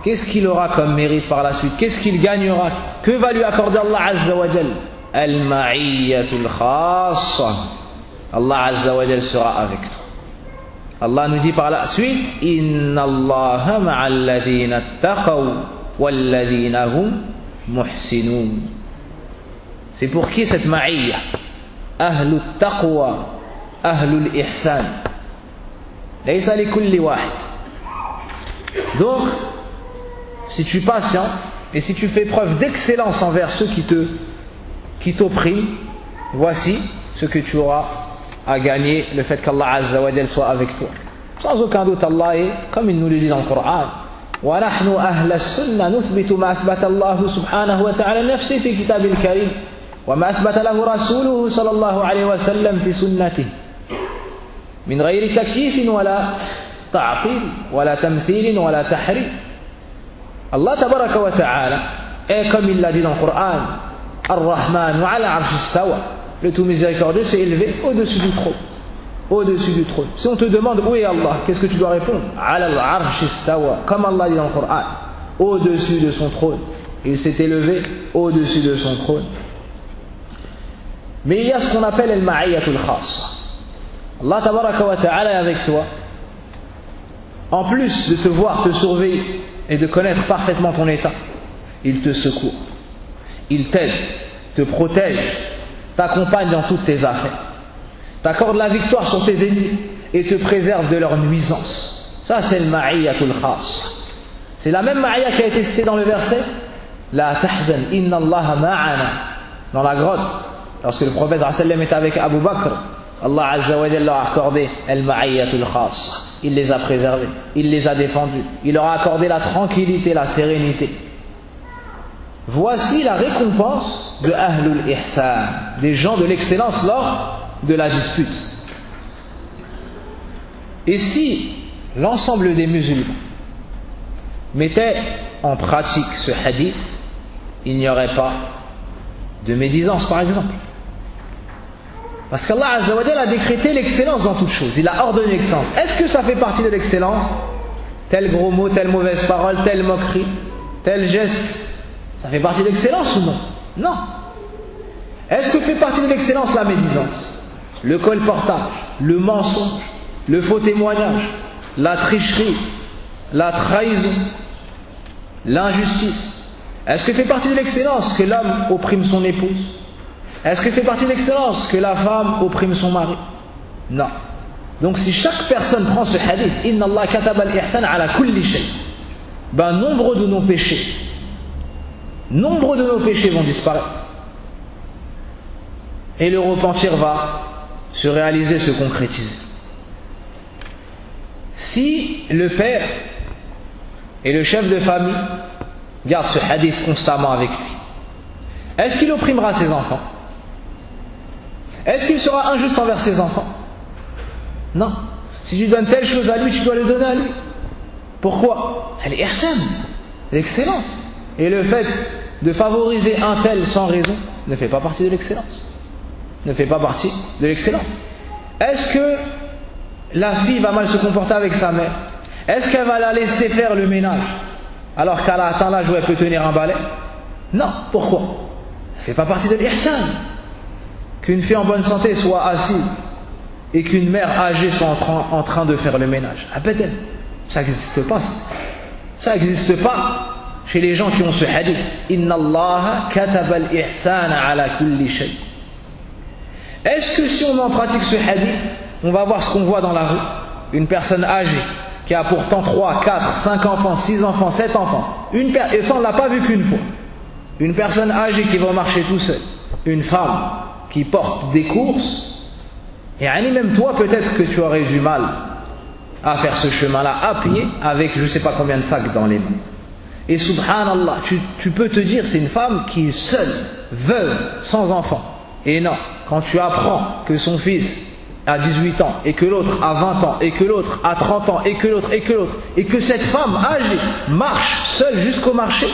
qu'est-ce qu'il aura comme mérite par la suite? Qu'est-ce qu'il gagnera? Que va lui accorder Allah Azza wa Jal? Al-ma'iyyatul khassa. Allah Azza wa Jal sera avec toi. Allah nous dit par la suite Inna Allaha ma'al ladhina attaqaw wal ladhina hum muhsinun. C'est pour qui cette ma'iyya? Ahlut taqwa, ahlul ihsan. Laysa li kulli wahid. Donc, si tu patientes et si tu fais preuve d'excellence envers ceux qui t'oppriment, voici ce que tu auras à gagner, le fait qu'Allah Azza wa Jal soit avec toi. Sans aucun doute, Allah est, comme il nous le dit dans le Coran, وَنَحْنُ أَهْلَ السُّنَّةِ نُثْبِتُ مَا أَثْبَتَ اللَّهُ سُبْحَانَهُ وَتَعَالَى نَفْسِهِ فِي كِتَابِ الْكَرِيمِ وَمَا أَثْبَتَ لَهُ رَسُولُهُ صلى الله عليه وسلم في سنته من غير تكييف ولا تعطيل ولا تمثيل ولا تحريف. Allah tabaraka wa ta'ala est, comme il l'a dit dans le Coran, Ar-Rahman wa ala arsh istawa. Le tout miséricordieux s'est élevé au-dessus du trône. Au-dessus du trône. Si on te demande où est Allah, qu'est-ce que tu dois répondre? Ala al-arsh istawa. Comme Allah dit dans le Coran, au-dessus de son trône. Il s'est élevé au-dessus de son trône. Mais il y a ce qu'on appelle al-ma'iyyatul khassa. Allah tabaraka wa ta'ala est avec toi. En plus de te voir, te surveiller et de connaître parfaitement ton état, il te secourt, il t'aide, te protège, t'accompagne dans toutes tes affaires, t'accorde la victoire sur tes ennemis et te préserve de leurs nuisances. Ça c'est le ma'iyyatul khas. C'est la même ma'iyya qui a été citée dans le verset La tahzan, inna Allah ma'ana. Dans la grotte, lorsque le prophète sallam était avec Abu Bakr, Allah azza wa jalla leur a accordé al-ma'ayyatul khassa. Il les a préservés, il les a défendus, il leur a accordé la tranquillité, la sérénité. Voici la récompense de Ahlul Ihsan, des gens de l'excellence lors de la dispute. Et si l'ensemble des musulmans mettaient en pratique ce hadith, il n'y aurait pas de médisance, par exemple. Parce qu'Allah Azza wa Jalla a décrété l'excellence dans toute chose. Il a ordonné l'excellence. Est-ce que ça fait partie de l'excellence? Tel gros mot, telle mauvaise parole, telle moquerie, tel geste, ça fait partie de l'excellence ou non? Non. Est-ce que fait partie de l'excellence la médisance, le colportage, le mensonge, le faux témoignage, la tricherie, la trahison, l'injustice? Est-ce que fait partie de l'excellence que l'homme opprime son épouse? Est-ce que fait partie de l'excellence que la femme opprime son mari? Non. Donc si chaque personne prend ce hadith, Inna Allah kataba al-ihsan ala kulli shay, ben nombre de nos péchés vont disparaître. Et le repentir va se réaliser, se concrétiser. Si le père et le chef de famille gardent ce hadith constamment avec lui, est-ce qu'il opprimera ses enfants? Est-ce qu'il sera injuste envers ses enfants? Non. Si tu donnes telle chose à lui, tu dois le donner à lui. Pourquoi? Elle est ihsan, l'excellence. Et le fait de favoriser un tel sans raison ne fait pas partie de l'excellence. Ne fait pas partie de l'excellence. Est-ce que la fille va mal se comporter avec sa mère? Est-ce qu'elle va la laisser faire le ménage alors qu'elle a atteint l'âge où elle peut tenir un balai? Non. Pourquoi? Ça ne fait pas partie de l'ihsan. Qu'une fille en bonne santé soit assise et qu'une mère âgée soit en train de faire le ménage. Abadan. Ça n'existe pas. Ça n'existe pas chez les gens qui ont ce hadith. Inna Allah kataba al-ihsan ala kulli shay. Est-ce que si on en pratique ce hadith, on va voir ce qu'on voit dans la rue? Une personne âgée qui a pourtant 3, 4, 5 enfants, 6 enfants, 7 enfants. Et ça on ne l'a pas vu qu'une fois. Une personne âgée qui va marcher tout seul. Une femme qui porte des courses. Et même toi peut-être que tu aurais du mal à faire ce chemin-là à pied avec je ne sais pas combien de sacs dans les mains. Et subhanallah, tu peux te dire c'est une femme qui est seule, veuve, sans enfant. Et non, quand tu apprends que son fils a 18 ans, et que l'autre a 20 ans, et que l'autre a 30 ans, et que l'autre, et que cette femme âgée marche seule jusqu'au marché,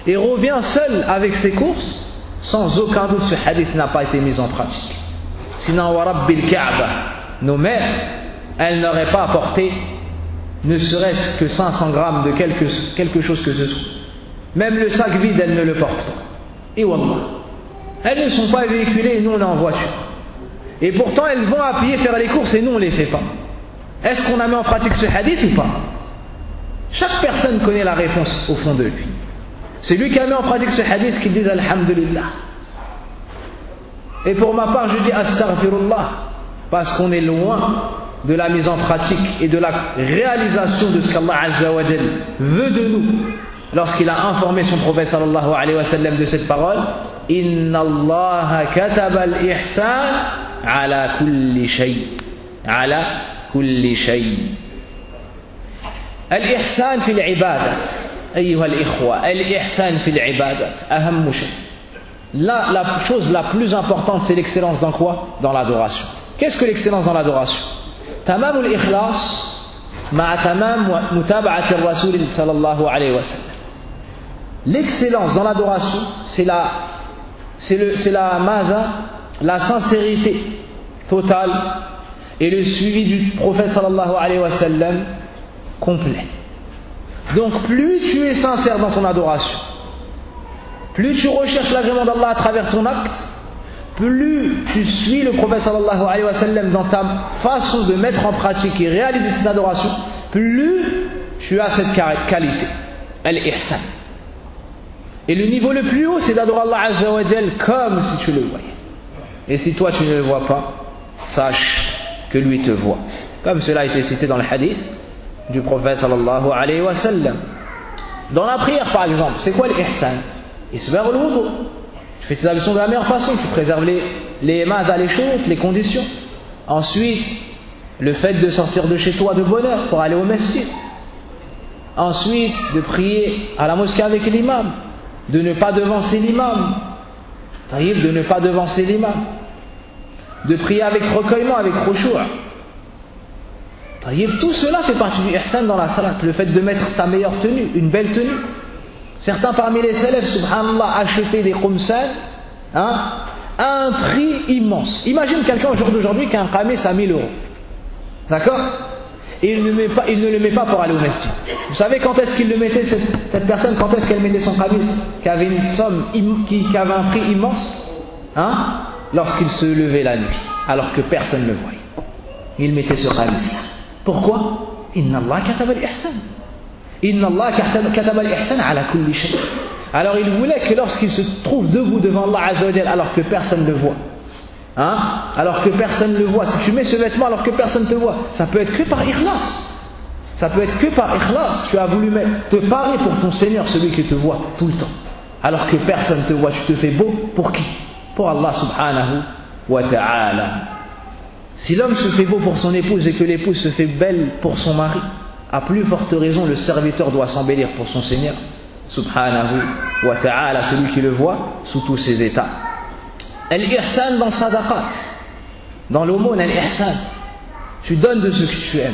et revient seule avec ses courses, sans aucun doute ce hadith n'a pas été mis en pratique. Sinon, wa rabbil Kaaba, nos mères, elles n'auraient pas apporté ne serait-ce que 500 grammes de quelque chose que ce soit. Même le sac vide, elles ne le portent pas. Et wallah, elles ne sont pas véhiculées et nous on est en voiture. Et pourtant elles vont à pied faire les courses et nous on ne les fait pas. Est-ce qu'on a mis en pratique ce hadith ou pas? Chaque personne connaît la réponse au fond de lui. C'est lui qui a mis en pratique ce hadith qui dit Alhamdulillah. Et pour ma part je dis Astaghfirullah, parce qu'on est loin de la mise en pratique et de la réalisation de ce qu'Allah Azza wa Jal veut de nous lorsqu'il a informé son prophète sallallahu alayhi wa sallam de cette parole. Inna Allah kataba al-ihsan ala kulli shay. Ala kulli shay. Al-ihsan fi al-ibadat. أيها الإخوة الإحسان في العبادات أهم شيء. La chose la plus importante c'est l'excellence dans quoi? Dans l'adoration. Qu'est-ce que l'excellence dans l'adoration? تمام الإخلاص مع تمام متابعة الرسول صلى الله عليه وسلم. L'excellence dans l'adoration c'est la sincérité totale et le suivi du prophète sallallahu alayhi wa sallam complet. Donc plus tu es sincère dans ton adoration, plus tu recherches l'agrément d'Allah à travers ton acte, plus tu suis le prophète sallallahu alayhi wa sallam dans ta façon de mettre en pratique et réaliser cette adoration, plus tu as cette qualité, al-ihsan. Et le niveau le plus haut c'est d'adorer Allah Azza wa Jal comme si tu le voyais. Et si toi tu ne le vois pas, sache que lui te voit. Comme cela a été cité dans le hadith du prophète sallallahu alayhi wa sallam. Dans la prière par exemple, c'est quoi l'ihsan? isbagh al-wudu. Tu fais tes ablutions de la meilleure façon, tu préserves les mains les shurut, les conditions. Ensuite, le fait de sortir de chez toi de bonne heure pour aller au masjid. Ensuite, de prier à la mosquée avec l'imam, de ne pas devancer l'imam, de ne pas devancer l'imam, de prier avec recueillement, avec khushu'. Tout cela fait partie du ihsan dans la salat, le fait de mettre ta meilleure tenue, une belle tenue. Certains parmi les salafs, subhanallah, achetaient des khumsan à un prix immense. Imagine quelqu'un au jour d'aujourd'hui qui a un qamis à 1000 €. D'accord? Et il ne le met pas pour aller au masjid. Vous savez quand est-ce qu'il le mettait, cette personne, quand est-ce qu'elle mettait son qamis qui avait une somme, qui avait un prix immense? Lorsqu'il se levait la nuit, alors que personne ne le voyait. Il mettait ce qamis. Pourquoi? Inna Allah kataba al-ihsan. Inna Allah kataba al-ihsan ala kulli shay. Alors il voulait que lorsqu'il se trouve debout devant Allah Azza wa Jal, alors que personne ne le voit, alors que personne ne le voit, si tu mets ce vêtement alors que personne ne te voit, ça peut être que par ikhlas. Ça peut être que par ikhlas. Tu as voulu te parer pour ton Seigneur, celui qui te voit tout le temps. Alors que personne ne te voit, tu te fais beau pour qui? Pour Allah subhanahu wa ta'ala. Si l'homme se fait beau pour son épouse et que l'épouse se fait belle pour son mari, à plus forte raison le serviteur doit s'embellir pour son Seigneur subhanahu wa ta'ala, celui qui le voit sous tous ses états. Al-ihsan dans sadaqat, dans l'aumône, al-ihsan, tu donnes de ce que tu aimes.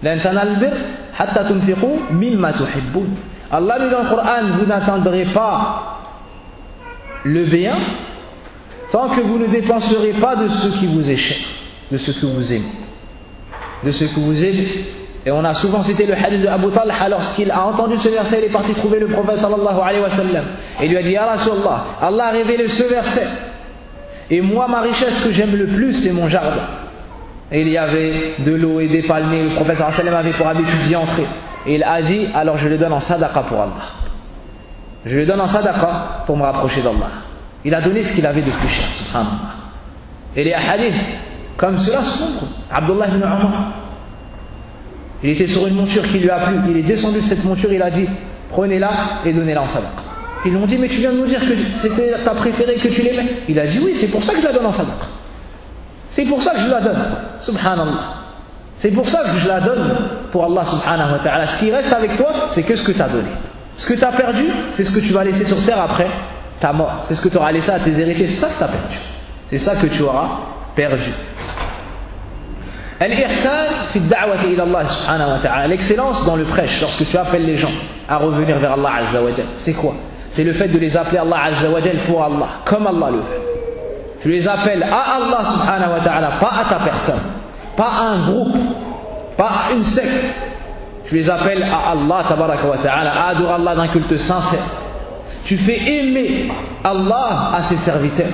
Lan tanal bir hatta tunfiqu mimma tuhibbun. Allah dit dans le Coran, vous n'atteindrez pas le bien tant que vous ne dépenserez pas de ce qui vous est cher, de ce que vous aimez, de ce que vous aimez. Et on a souvent cité le hadith de Abu Talha, lorsqu'il a entendu ce verset, il est parti trouver le prophète sallallahu alayhi wa sallam et lui a dit: Ya Rasulallah, Allah a révélé ce verset, et moi ma richesse que j'aime le plus c'est mon jardin. Et il y avait de l'eau et des palmiers, le prophète sallallahu alayhi wa sallam avait pour habitude d'y entrer, et il a dit: alors je le donne en sadaqa pour Allah, je le donne en sadaqa pour me rapprocher d'Allah. Il a donné ce qu'il avait de plus cher, subhanallah. Et les hadiths comme cela se montrent. Abdullah ibn Umar, il était sur une monture qui lui a plu, il est descendu de cette monture, il a dit: prenez-la et donnez-la en sadaqa. Ils lui ont dit: mais tu viens de nous dire que c'était ta préférée, que tu l'aimais. Il a dit: oui, c'est pour ça que je la donne en sadaqa. C'est pour ça que je la donne, subhanallah. C'est pour ça que je la donne pour Allah subhanahu wa ta'ala. Ce qui reste avec toi, c'est que ce que tu as donné. Ce que tu as perdu, c'est ce que tu vas laisser sur terre après ta mort. C'est ce que tu auras laissé à tes héritiers, c'est ça que tu as perdu. C'est ça que tu auras perdu. Al-ihsan fi ad-da'wati ila Allah subhanahu wa ta'ala, l'excellence dans le prêche, lorsque tu appelles les gens à revenir vers Allah azza wa jal. C'est quoi? C'est le fait de les appeler Allah azza wa jal pour Allah, comme Allah le veut. Tu les appelles à Allah subhanahu wa ta'ala, pas à ta personne, pas à un groupe, pas à une secte. Tu les appelles à Allah tabaraka wa ta'ala, à adorer Allah d'un culte sincère. Tu fais aimer Allah à ses serviteurs.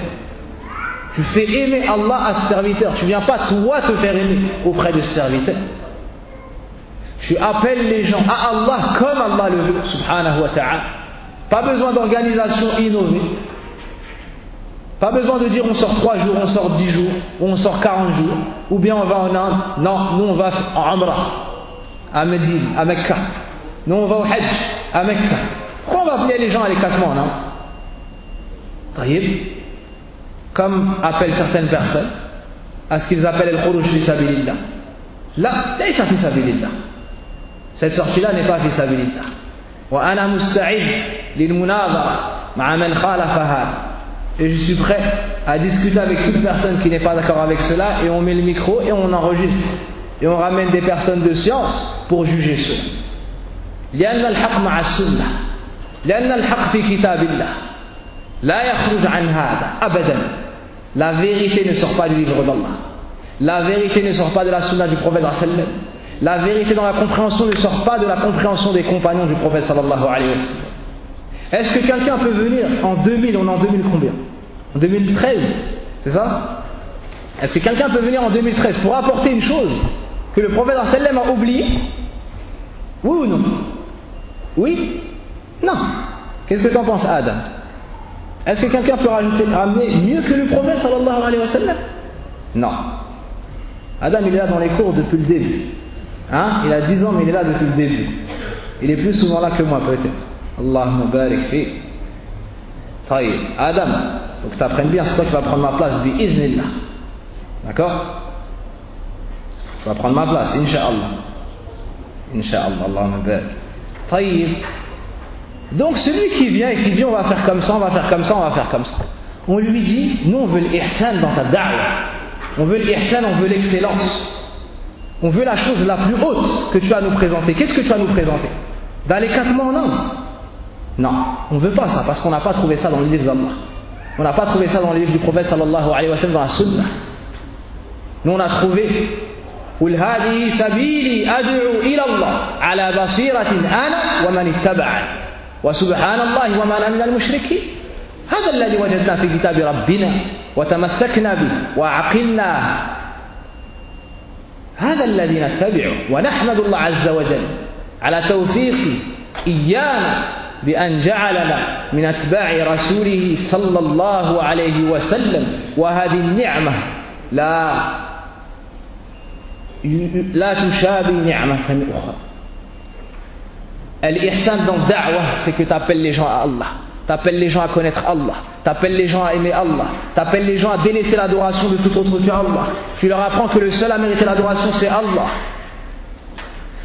Tu fais aimer Allah à ses serviteurs. Tu ne viens pas toi te faire aimer auprès de ses serviteurs. Tu appelles les gens à Allah comme Allah le veut, subhanahu wa ta'ala. Pas besoin d'organisation innovée. Pas besoin de dire on sort 3 jours, on sort 10 jours, ou on sort 40 jours, ou bien on va en Inde. Non, nous on va en Umrah, à Médine, à Mecca. Nous on va au Hajj, à Mecca. Pourquoi on va appeler les gens à l'éclatement en Inde? Taïb. Comme appellent certaines personnes à ce qu'ils appellent al-khuruj fi sabilillah. Là, laysa fi sabilillah. Cette sortie-là n'est pas fi sabilillah. Wa ana musta'id lil munazara ma'a man khalafa hada. Et je suis prêt à discuter avec toute personne qui n'est pas d'accord avec cela, et on met le micro et on enregistre et on ramène des personnes de science pour juger cela. لأن الحق مع السنة لأن الحق في كتاب الله لا يخرج عن هذا أبدا. La vérité ne sort pas du livre d'Allah. La vérité ne sort pas de la sunna du prophète sallallahu alayhi wa sallam. La vérité dans la compréhension ne sort pas de la compréhension des compagnons du prophète sallallahu alayhi wa sallam. Est-ce que quelqu'un peut venir en 2000, on est en 2000 combien? En 2013, c'est ça? Est-ce que quelqu'un peut venir en 2013 pour apporter une chose que le prophète sallallahu alayhi wa sallam a oubliée? Oui ou non? Oui? Non. Qu'est-ce que tu en penses, Adam? Est-ce que quelqu'un peut ramener mieux que le prophète sallallahu alayhi wa sallam? Non. Adam, il est là dans les cours depuis le début. Il a 10 ans, mais il est là depuis le début. Il est plus souvent là que moi, peut-être. Allahumma barik fi. Taïb, Adam, faut que tu apprennes bien, c'est toi qui vas prendre ma place, bi-iznillah. D'accord? Tu vas prendre ma place, Inch'Allah. Inch'Allah, Allahumma barik. Taïb. Donc celui qui vient et qui dit on va faire comme ça, on va faire comme ça, on va faire comme ça. On lui dit, nous on veut l'ihsan dans ta da'wah. On veut l'ihsan, on veut l'excellence. On veut la chose la plus haute que tu vas nous présenter. Qu'est-ce que tu vas nous présenter? D'aller 4 mois en Inde? Non, on ne veut pas ça parce qu'on n'a pas trouvé ça dans le livre d'Allah. On n'a pas trouvé ça dans le livre du prophète sallallahu alayhi wa sallam, dans la sunna. Nous on a trouvé قل هذه سبيلي أدعو إلى الله على بصيرة أنا ومن اتبعني وسبحان الله وما أنا من المشركين. هذا الذي وجدنا في كتاب ربنا وتمسكنا به وعقلناه. هذا الذي نتبعه ونحمد الله عز وجل على توفيقه إيانا بأن جعلنا من أتباع رسوله صلى الله عليه وسلم. وهذه النعمة لا تشابه نعمة أخرى. L'ihsan dans da'wah, c'est que tu appelles les gens à Allah, tu appelles les gens à connaître Allah, tu appelles les gens à aimer Allah, tu appelles les gens à délaisser l'adoration de tout autre que Allah. Tu leur apprends que le seul à mériter l'adoration c'est Allah.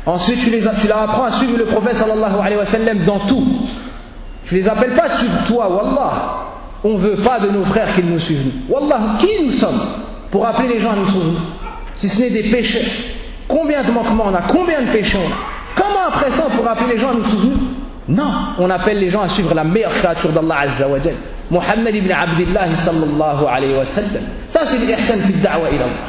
Ensuite tu leur apprends à suivre le prophète sallallahu alayhi wa sallam dans tout. Tu les appelles pas à suivre toi, wallah. On ne veut pas de nos frères qu'ils nous suivent nous. Wallah, qui nous sommes pour appeler les gens à nous suivre, si ce n'est des pécheurs? Combien de manquements on a? Combien de péchés on a? Comment après ça on pourra appeler les gens à nous suivre? Non, on appelle les gens à suivre la meilleure créature d'Allah Azza wa Jal, Muhammad ibn Abdillah sallallahu alayhi wa sallam. Ça c'est l'ihsan fi da'wa ila Allah.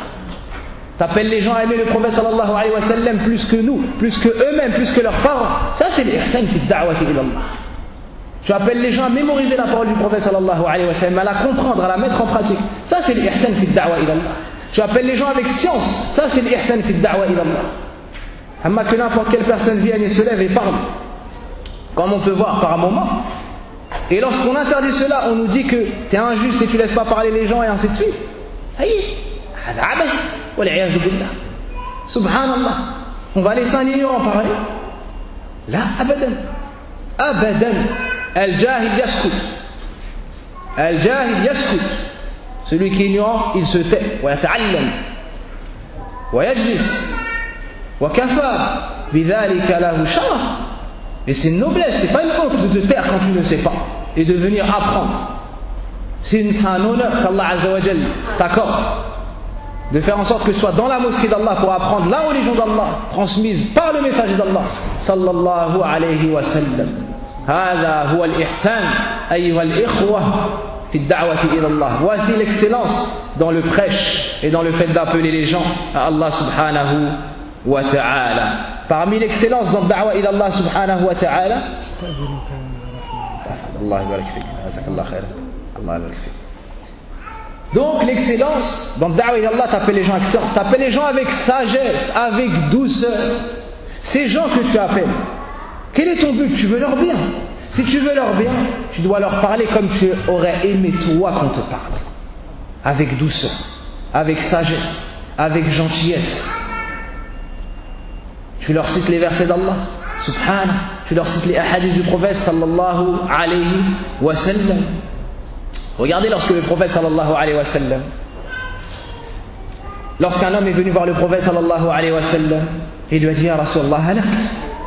T'appelles les gens à aimer le prophète sallallahu alayhi wa sallam plus que nous, plus que eux-mêmes, plus que leurs parents. Ça c'est l'ihsan fi da'wa ila Allah. Tu appelles les gens à mémoriser la parole du prophète sallallahu alayhi wa sallam, à la comprendre, à la mettre en pratique. Ça c'est l'ihsan fi da'wa ila Allah. Tu appelles les gens avec science. Ça c'est l'ihsan fi da'wa ila Allah. Amma que n'importe quelle personne vienne et se lève et parle, comme on peut voir par un moment. Et lorsqu'on interdit cela, on nous dit que tu es injuste et tu ne laisses pas parler les gens et ainsi de suite. Subhanallah. On va laisser un ignorant parler? La abadan. Abadan. Al-jahil yaskut. Al-jahil yaskut. Celui qui est ignorant, il se tait. Wa yata'allam. Wa yajlis. Wa kafa. Bidhalika lahu sharaf. Et c'est une noblesse, c'est pas une honte de te taire quand tu ne sais pas et de venir apprendre. C'est un honneur qu'Allah Azza wa Jal t'accorde de faire en sorte que tu sois dans la mosquée d'Allah pour apprendre la religion d'Allah transmise par le messager d'Allah sallallahu alayhi wa sallam. هذا هو الإحسان أيها الإخوة في الدعوة إلى الله. Voici l'excellence dans le prêche et dans le fait d'appeler les gens à Allah subhanahu wa ta'ala. Parmi l'excellence dans da'wa ila Allah subhanahu wa ta'ala, Allah barak fik, jazakallah khair. Allah barak fik. Donc l'excellence dans da'wa ila Allah, t'appelles les gens avec excellence, t'appelles les gens avec sagesse, avec douceur. Ces gens que tu appelles, quel est ton but? Tu veux leur bien. Si tu veux leur bien, tu dois leur parler comme tu aurais aimé toi qu'on te parle, avec douceur, avec sagesse, avec gentillesse. Tu leur cites les versets d'Allah, subhanah, tu leur cites les hadiths du prophète sallallahu alayhi wa sallam. Regardez lorsque le prophète sallallahu alayhi wa sallam, lorsqu'un homme est venu voir le prophète sallallahu alayhi wa sallam, il lui a dit: Ya Rasulallah, halakt,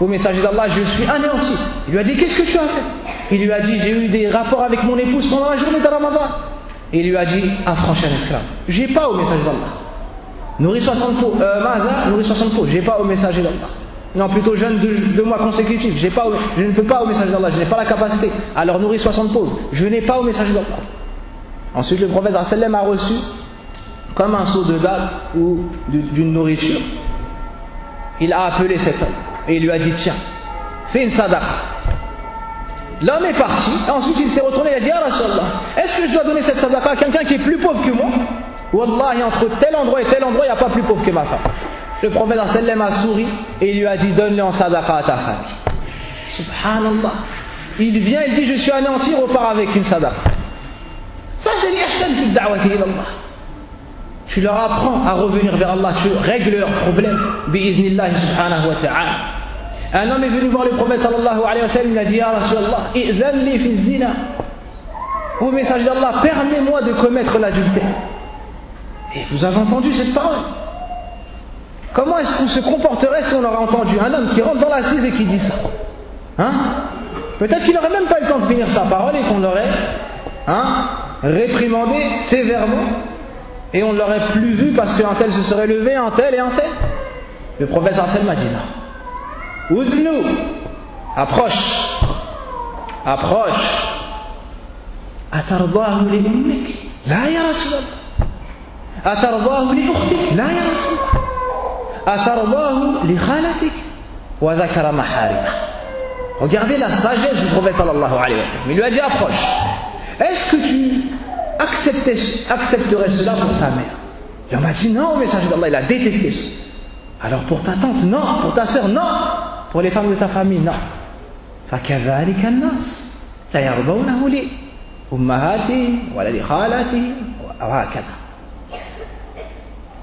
au messager d'Allah, je suis anéanti. Il lui a dit: qu'est-ce que tu as fait? Il lui a dit: j'ai eu des rapports avec mon épouse pendant la journée de Ramadan. Et il lui a dit: affranchis un esclave. J'ai pas au messager d'Allah. Nourris 60 pots, nourris 60 pots, j'ai pas au messager d'Allah. Non, plutôt jeûne 2 mois consécutifs, je ne peux pas au messager d'Allah, je n'ai pas la capacité. Alors nourris 60 pots, je n'ai pas au messager d'Allah. Ensuite le prophète sallam a reçu comme un seau de dattes ou d'une nourriture. Il a appelé cet homme et il lui a dit: tiens, fais une sadaqa. L'homme est parti, et ensuite il s'est retourné et a dit: Ya Rasulallah, est-ce que je dois donner cette sadaqa à quelqu'un qui est plus pauvre que moi? Wallahi, entre tel endroit et tel endroit, il n'y a pas plus pauvre que ma femme. Le prophète sallam a souri et il lui a dit: donne-le en sadaqa à ta famille. Subhanallah. Il vient, il dit: je suis anéanti, repars avec une sadaqa. Ça c'est l'ihsan fi da'wati ila Allah. Tu leur apprends à revenir vers Allah, tu règles leurs problèmes bi'iznillah subhanahu wa ta'ala. Un homme est venu voir le prophète sallallahu alayhi wa sallam, il a dit: Ya Rasulallah, i'zan li fi zina. Ô messager d'Allah, permets-moi de commettre l'adultère. Et vous avez entendu cette parole. Comment est-ce qu'on se comporterait si on aurait entendu un homme qui rentre dans l'assise et qui dit ça? Peut-être qu'il n'aurait même pas eu le temps de finir sa parole et qu'on l'aurait réprimandé sévèrement et on ne l'aurait plus vu parce qu'un tel se serait levé, un tel et un tel. Le prophète sallallahu alayhi wa sallam a dit non. Oudlou, approche. Atardahu li ummik, la ya Rasulallah. Atardahu li ukhtik, la ya Rasulallah. Atardahu li khalatik, wa dhakara maharima. Regardez la sagesse du prophète sallallahu alayhi wa sallam. Il lui a dit approche. Est-ce que tu accepterais cela pour ta mère? Il m'a dit non, au messager d'Allah, il a détesté ça. Alors pour ta tante, non. Pour ta sœur, non. Pour les femmes de ta famille, non. فَكَذَلِكَ النَّاسِ لَا يَرْضَوْنَهُ لِأُمَّهَاتِهِمْ وَلَا لِخَالَاتِهِمْ وَهَكَذَا.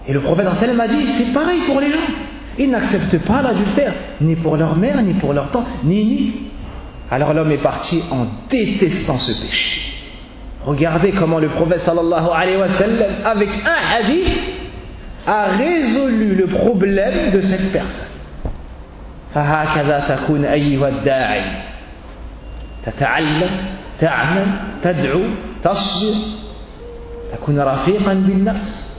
Et le prophète sallallahu alayhi wa sallam a dit c'est pareil pour les gens. Ils n'acceptent pas l'adultère, ni pour leur mère, ni pour leur tante, ni. Alors l'homme est parti en détestant ce péché. Regardez comment le prophète sallallahu alayhi wa sallam, avec un hadith, a résolu le problème de cette personne. فهكذا تكون أيها الداعي تتعلم تعمل تدعو تصبر تكون رفيقا بالناس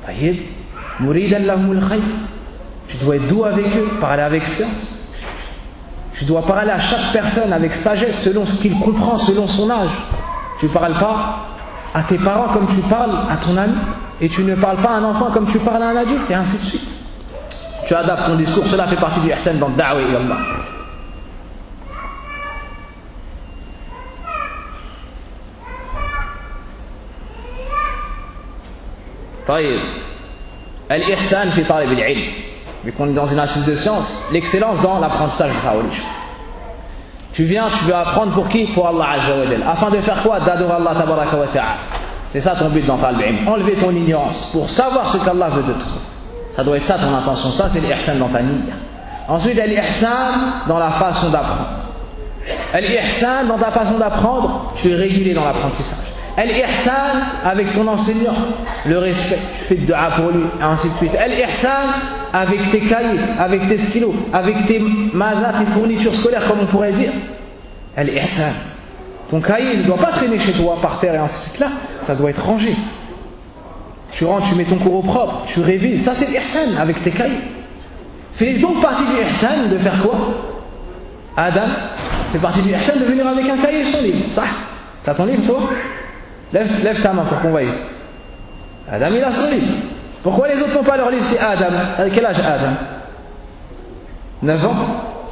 طيب مريدا لهم الخير. Tu dois être doux avec eux, parler avec science. Tu dois parler à chaque personne avec sagesse, selon ce qu'il comprend, selon son âge. Tu ne parles pas à tes parents comme tu parles à ton ami, et tu ne parles pas à un enfant comme tu parles à un adulte, et ainsi de suite. Tu adaptes ton discours, cela fait partie du ihsan dans le da'wa ila Allah. طيب الإحسان في طالب العلم. Vu qu'on est dans une assise de science, l'excellence dans l'apprentissage de sa religion. Tu veux apprendre pour qui? Pour Allah Azza wa Jal. Afin de faire quoi? D'adorer Allah Tabaraka wa Ta'ala. C'est ça ton but dans Talib Ilm. Enlever ton ignorance pour savoir ce qu'Allah veut de toi. Ça doit être ça ton intention. Ça c'est l'ihsan dans ta niyya. Ensuite, l'ihsan dans la façon d'apprendre. L'ihsan dans ta façon d'apprendre, tu es régulé dans l'apprentissage. L'ihsan avec ton enseignant, le respect, tu fais de dua pour lui, et ainsi de suite. L'ihsan avec tes cahiers, avec tes stylos, avec tes fournitures scolaires, comme on pourrait dire. L'ihsan. Ton cahier ne doit pas traîner chez toi par terre et ainsi de suite. Là, ça doit être rangé. Tu rentres, tu mets ton cours au propre, tu révises. Ça, c'est l'ihsan avec tes cahiers. Fais donc partie du ihsan de faire quoi? Adam fait partie du ihsan de venir avec un cahier et son livre. Ça, t'as ton livre, toi? Lève ta main pour qu'on voie. Adam, il a son livre. Pourquoi les autres n'ont pas leur livre? C'est Adam. À quel âge Adam? 9 ans.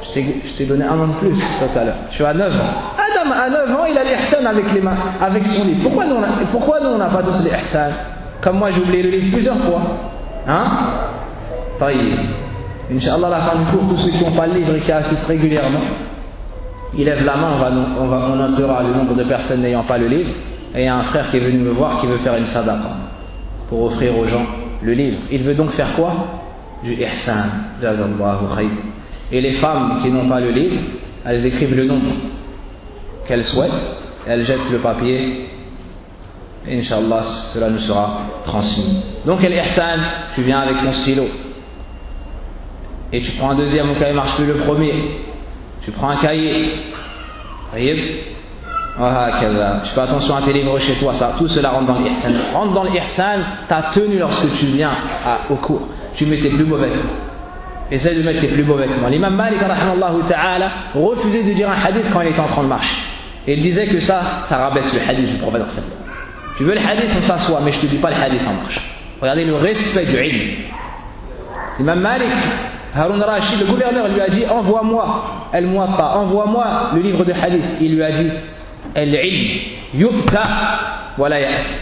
Je t'ai donné un an de plus tout à l'heure. Je suis à 9 ans. Adam, à 9 ans, il a l'ihsan avec les mains, avec son livre. Pourquoi nous, on n'a pas tous l'ihsan? Comme moi, j'ai oublié le livre plusieurs fois. Taïb. Inch'Allah, à la fin du cours, tous ceux qui n'ont pas le livre et qui assistent régulièrement, ils lèvent la main, on notera le nombre de personnes n'ayant pas le livre. Et il y a un frère qui est venu me voir qui veut faire une sadaqa pour offrir aux gens le livre. Il veut donc faire quoi? Du ihsan. Jazallahu khayr. Et les femmes qui n'ont pas le livre, elles écrivent le nombre qu'elles souhaitent, et elles jettent le papier, et Inch'Allah, cela nous sera transmis. Donc, l'ihsan, tu viens avec ton stylo, et tu prends un deuxième, mon cahier marche plus le premier, tu prends un cahier, tu fais attention à tes livres chez toi, ça, tout cela rentre dans l'ihsan. Rentre dans l'ihsan, ta tenue lorsque tu viens au cours, tu mets tes plus beaux vêtements. Essaye de mettre tes plus beaux vêtements. L'imam Malik ta'ala refusait de dire un hadith quand il était en train de marcher. Et il disait que ça rabaisse le hadith du prophète. Tu veux le hadith, on s'assoit, mais je ne te dis pas le hadith en marche. Regardez le respect du ilm. L'imam Malik, Harun Rashid, le gouverneur, lui a dit envoie-moi le livre de hadith. Il lui a dit al-ilm yubta wa la ya'ti.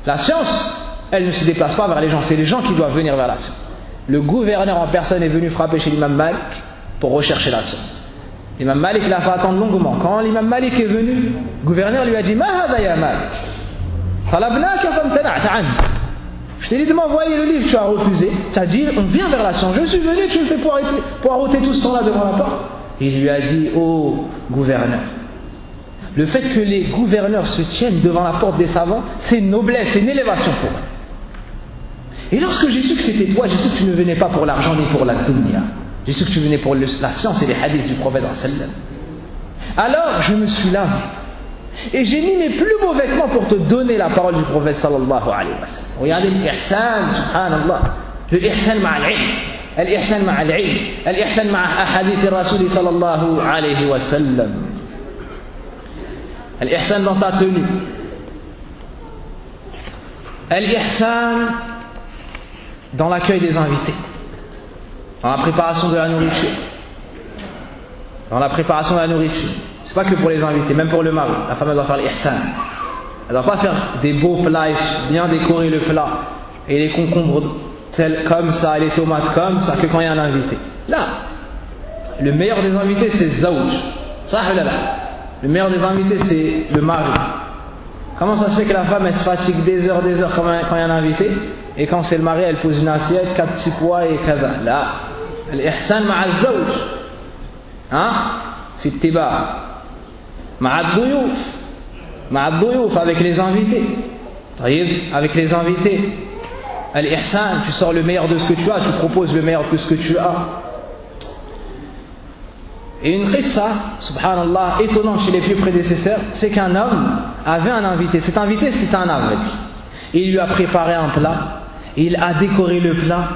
La science, elle ne se déplace pas vers les gens, c'est les gens qui doivent venir vers la science. Le gouverneur en personne est venu frapper chez l'imam Malik pour rechercher la science. L'imam Malik l'a fait attendre longuement. Quand l'imam Malik est venu, le gouverneur lui a dit Ma hadha ya Malik talabnaka famtana'ta anhu. Je t'ai dit de m'envoyer le livre, tu as refusé. Tu as dit on vient vers la science. Je suis venu, tu me fais poireauter tout ce temps-là devant la porte. Il lui a dit oh gouverneur, le fait que les gouverneurs se tiennent devant la porte des savants, c'est une noblesse, c'est une élévation pour eux. Et lorsque j'ai su que c'était toi, j'ai su que tu ne venais pas pour l'argent ni pour la dunya. J'ai su que tu venais pour la science et les hadiths du prophète sallam. Alors je me suis lavé. Et j'ai mis mes plus beaux vêtements pour te donner la parole du prophète sallallahu alayhi wa sallam. Regardez l'ihsan, subhanallah. Le ihsan ma'al-ilm. L'ihsan ma'al-ilm. L'ihsan ma'ahadith al-rasoul sallallahu alayhi wa sallam. L'ihsan dans ta tenue. L'ihsan dans l'accueil des invités. Dans la préparation de la nourriture. Dans la préparation de la nourriture. C'est pas que pour les invités, même pour le mari. La femme doit faire l'ihsan. Elle ne doit pas faire des beaux plats, bien décorer le plat, et les concombres comme ça, et les tomates comme ça, que quand il y a un invité. Là, le meilleur des invités, c'est zawj. Ça, le meilleur des invités, c'est le mari. Comment ça se fait que la femme, elle se fatigue des heures quand il y a un invité, et quand c'est le mari, elle pose une assiette, 4 petits pois et kaza. Là, l'ihsan ma'a zawj. Hein? Fi ittiba'. Ma'ad-duyuf, avec les invités. Avec les invités. Al-ihsan, tu sors le meilleur de ce que tu as, tu proposes le meilleur que ce que tu as. Et une qissa, subhanallah, étonnante chez les plus prédécesseurs, c'est qu'un homme avait un invité. Cet invité, c'est un aveugle. Il lui a préparé un plat, il a décoré le plat,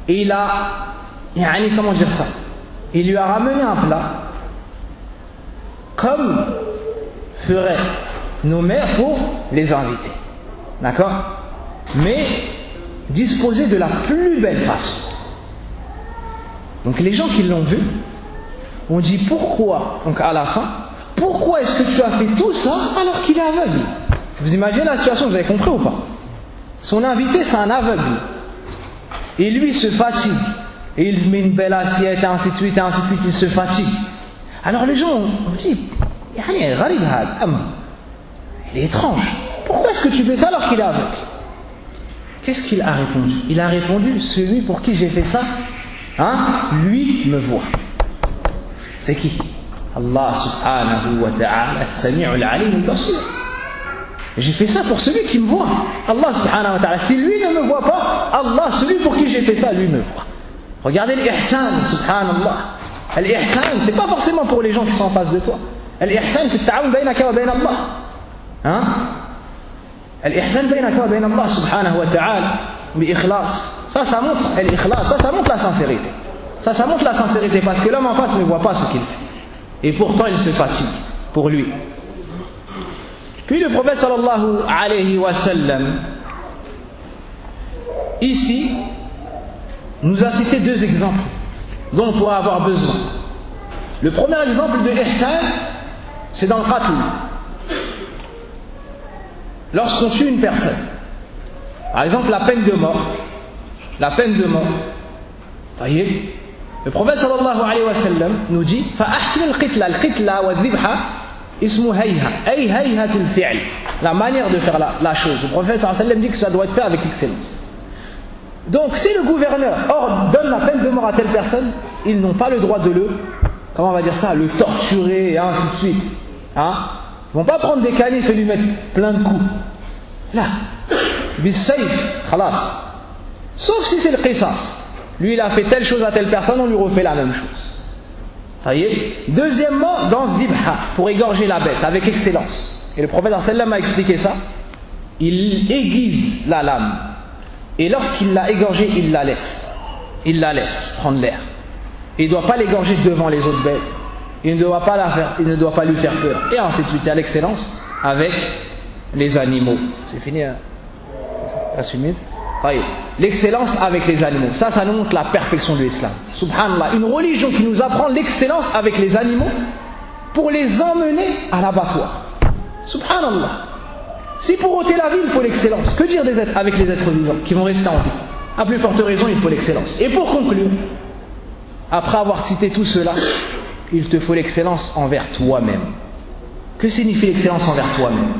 et il a, comment dire ça? Il lui a ramené un plat, comme feraient nos mères pour les invités. D'accord? Mais disposé de la plus belle façon. Donc les gens qui l'ont vu ont dit pourquoi, donc à la fin, pourquoi est-ce que tu as fait tout ça alors qu'il est aveugle? Vous imaginez la situation, vous avez compris ou pas? Son invité, c'est un aveugle. Et lui se fatigue. Et il met une belle assiette, et ainsi de suite, il se fatigue. Alors les gens ont dit, il est étrange. Pourquoi est-ce que tu fais ça alors qu'il est aveugle? Qu'est-ce qu'il a répondu? Il a répondu, celui pour qui j'ai fait ça, lui me voit. C'est qui? Allah subhanahu wa ta'ala, as-sami'ul alim al-basir. J'ai fait ça pour celui qui me voit. Allah subhanahu wa ta'ala, si lui ne me voit pas, Allah, celui pour qui j'ai fait ça, lui me voit. Regardez l'ihsan, subhanallah. L'ihsan, c'est pas forcément pour les gens qui sont en face de toi. L'ihsan, c'est ta'awun baynaka wa bayna Allah. L'ihsan baynaka wa bayna Allah subhanahu wa ta'ala, bi ikhlas. Ça montre l'ikhlas, ça montre la sincérité. Ça montre la sincérité parce que l'homme en face ne voit pas ce qu'il fait. Et pourtant il se fatigue pour lui. Puis le prophète sallallahu alayhi wa sallam, ici, nous a cité 2 exemples dont on pourra avoir besoin. Le premier exemple de ihsan, c'est dans le qatl. Lorsqu'on tue une personne, par exemple la peine de mort, le prophète sallallahu alayhi wa sallam nous dit فَأَحْسِنِ الْقِتْلَ وَالذِّبْحَ اسمه هيها أي هيهة الفعل, la manière de faire la chose. Le prophète sallallahu alayhi wa sallam dit que ça doit être fait avec excellence. Donc si le gouverneur donne la peine de mort à telle personne, ils n'ont pas le droit de le torturer et ainsi de suite. Ils ne vont pas prendre des canifs et lui mettre plein de coups. Là, bis-sayf, khalas. Sauf si c'est le qisas. Lui il a fait telle chose à telle personne, on lui refait la même chose. Deuxièmement, dans Dhibha, pour égorger la bête avec excellence. Et le prophète sallam a expliqué ça. Il aiguise la lame. Et lorsqu'il l'a égorgée, il la laisse prendre l'air. Il ne doit pas l'égorger devant les autres bêtes. Il ne doit pas lui faire peur. Et ainsi de suite, à l'excellence avec les animaux. C'est fini, hein? Assumé. L'excellence avec les animaux. Ça nous montre la perfection de l'islam. Subhanallah, une religion qui nous apprend l'excellence avec les animaux pour les emmener à l'abattoir. Subhanallah. Si pour ôter la vie, il faut l'excellence, que dire avec les êtres vivants qui vont rester en vie? À plus forte raison, il faut l'excellence. Et pour conclure, après avoir cité tout cela, il te faut l'excellence envers toi-même. Que signifie l'excellence envers toi-même?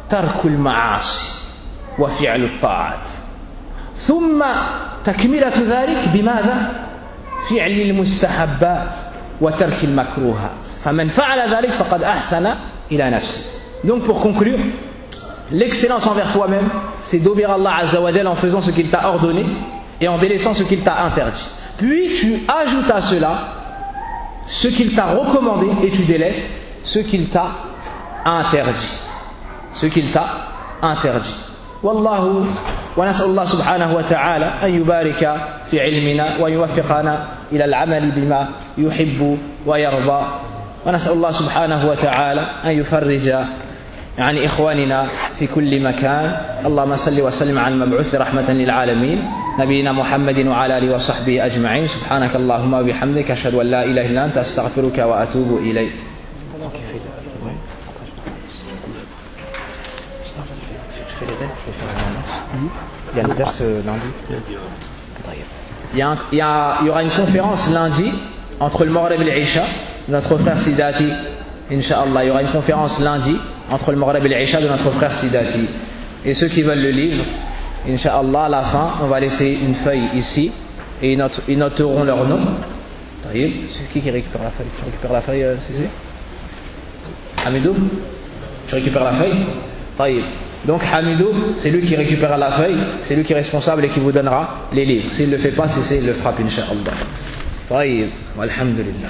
Tarkul ma'asi wa fi'lu ta'at. Thumma takmilatu dhalik bimada? Fi'li al-mustahabbat wa tarki al-makruhat. فَمَنْ فَعَلَ ذَلِكَ فَقَدْ أَحْسَنَ إِلَى نَفْسِهِ. Donc pour conclure, l'excellence envers toi-même, c'est d'obéir à Allah Azza wa Jalla en faisant ce qu'il t'a ordonné et en délaissant ce qu'il t'a interdit. Puis tu ajoutes à cela ce qu'il t'a recommandé et tu délaisses ce qu'il t'a interdit. Ce qu'il t'a interdit. Wallahu wa nas'alullah subhanahu wa ta'ala an yubarika fi ilmina wa yuwaffiqana ila al-amali bima yuhibbu wa yarda. Wa nas'alullah subhanahu wa ta'ala an yufarrija عن إخواننا في كل مكان. اللهم صل وسلم على المبعوث رحمة للعالمين نبينا محمد وعلى آله وصحبه أجمعين. سبحانك اللهم وبحمدك أشهد أن لا إله إلا أنت أستغفرك وأتوب إليك. Il y a le verse lundi. Il y aura une conférence lundi entre le Maghrib et l'Isha. Notre frère Sidati, Inch'Allah, il y aura une conférence lundi entre le Maghrib et l'Isha de notre frère Sidati. Et ceux qui veulent le livre, Inch'Allah, à la fin, on va laisser une feuille ici et ils noteront leur nom. C'est qui récupère la feuille? Tu récupères la feuille, Cécile? Hamidou? Tu récupères la feuille? Taïb. Donc Hamidou, c'est lui qui récupère la feuille, c'est lui qui est responsable et qui vous donnera les livres. S'il ne le fait pas, Cécile le frappe, Inch'Allah. Taïb. Walhamdulillah.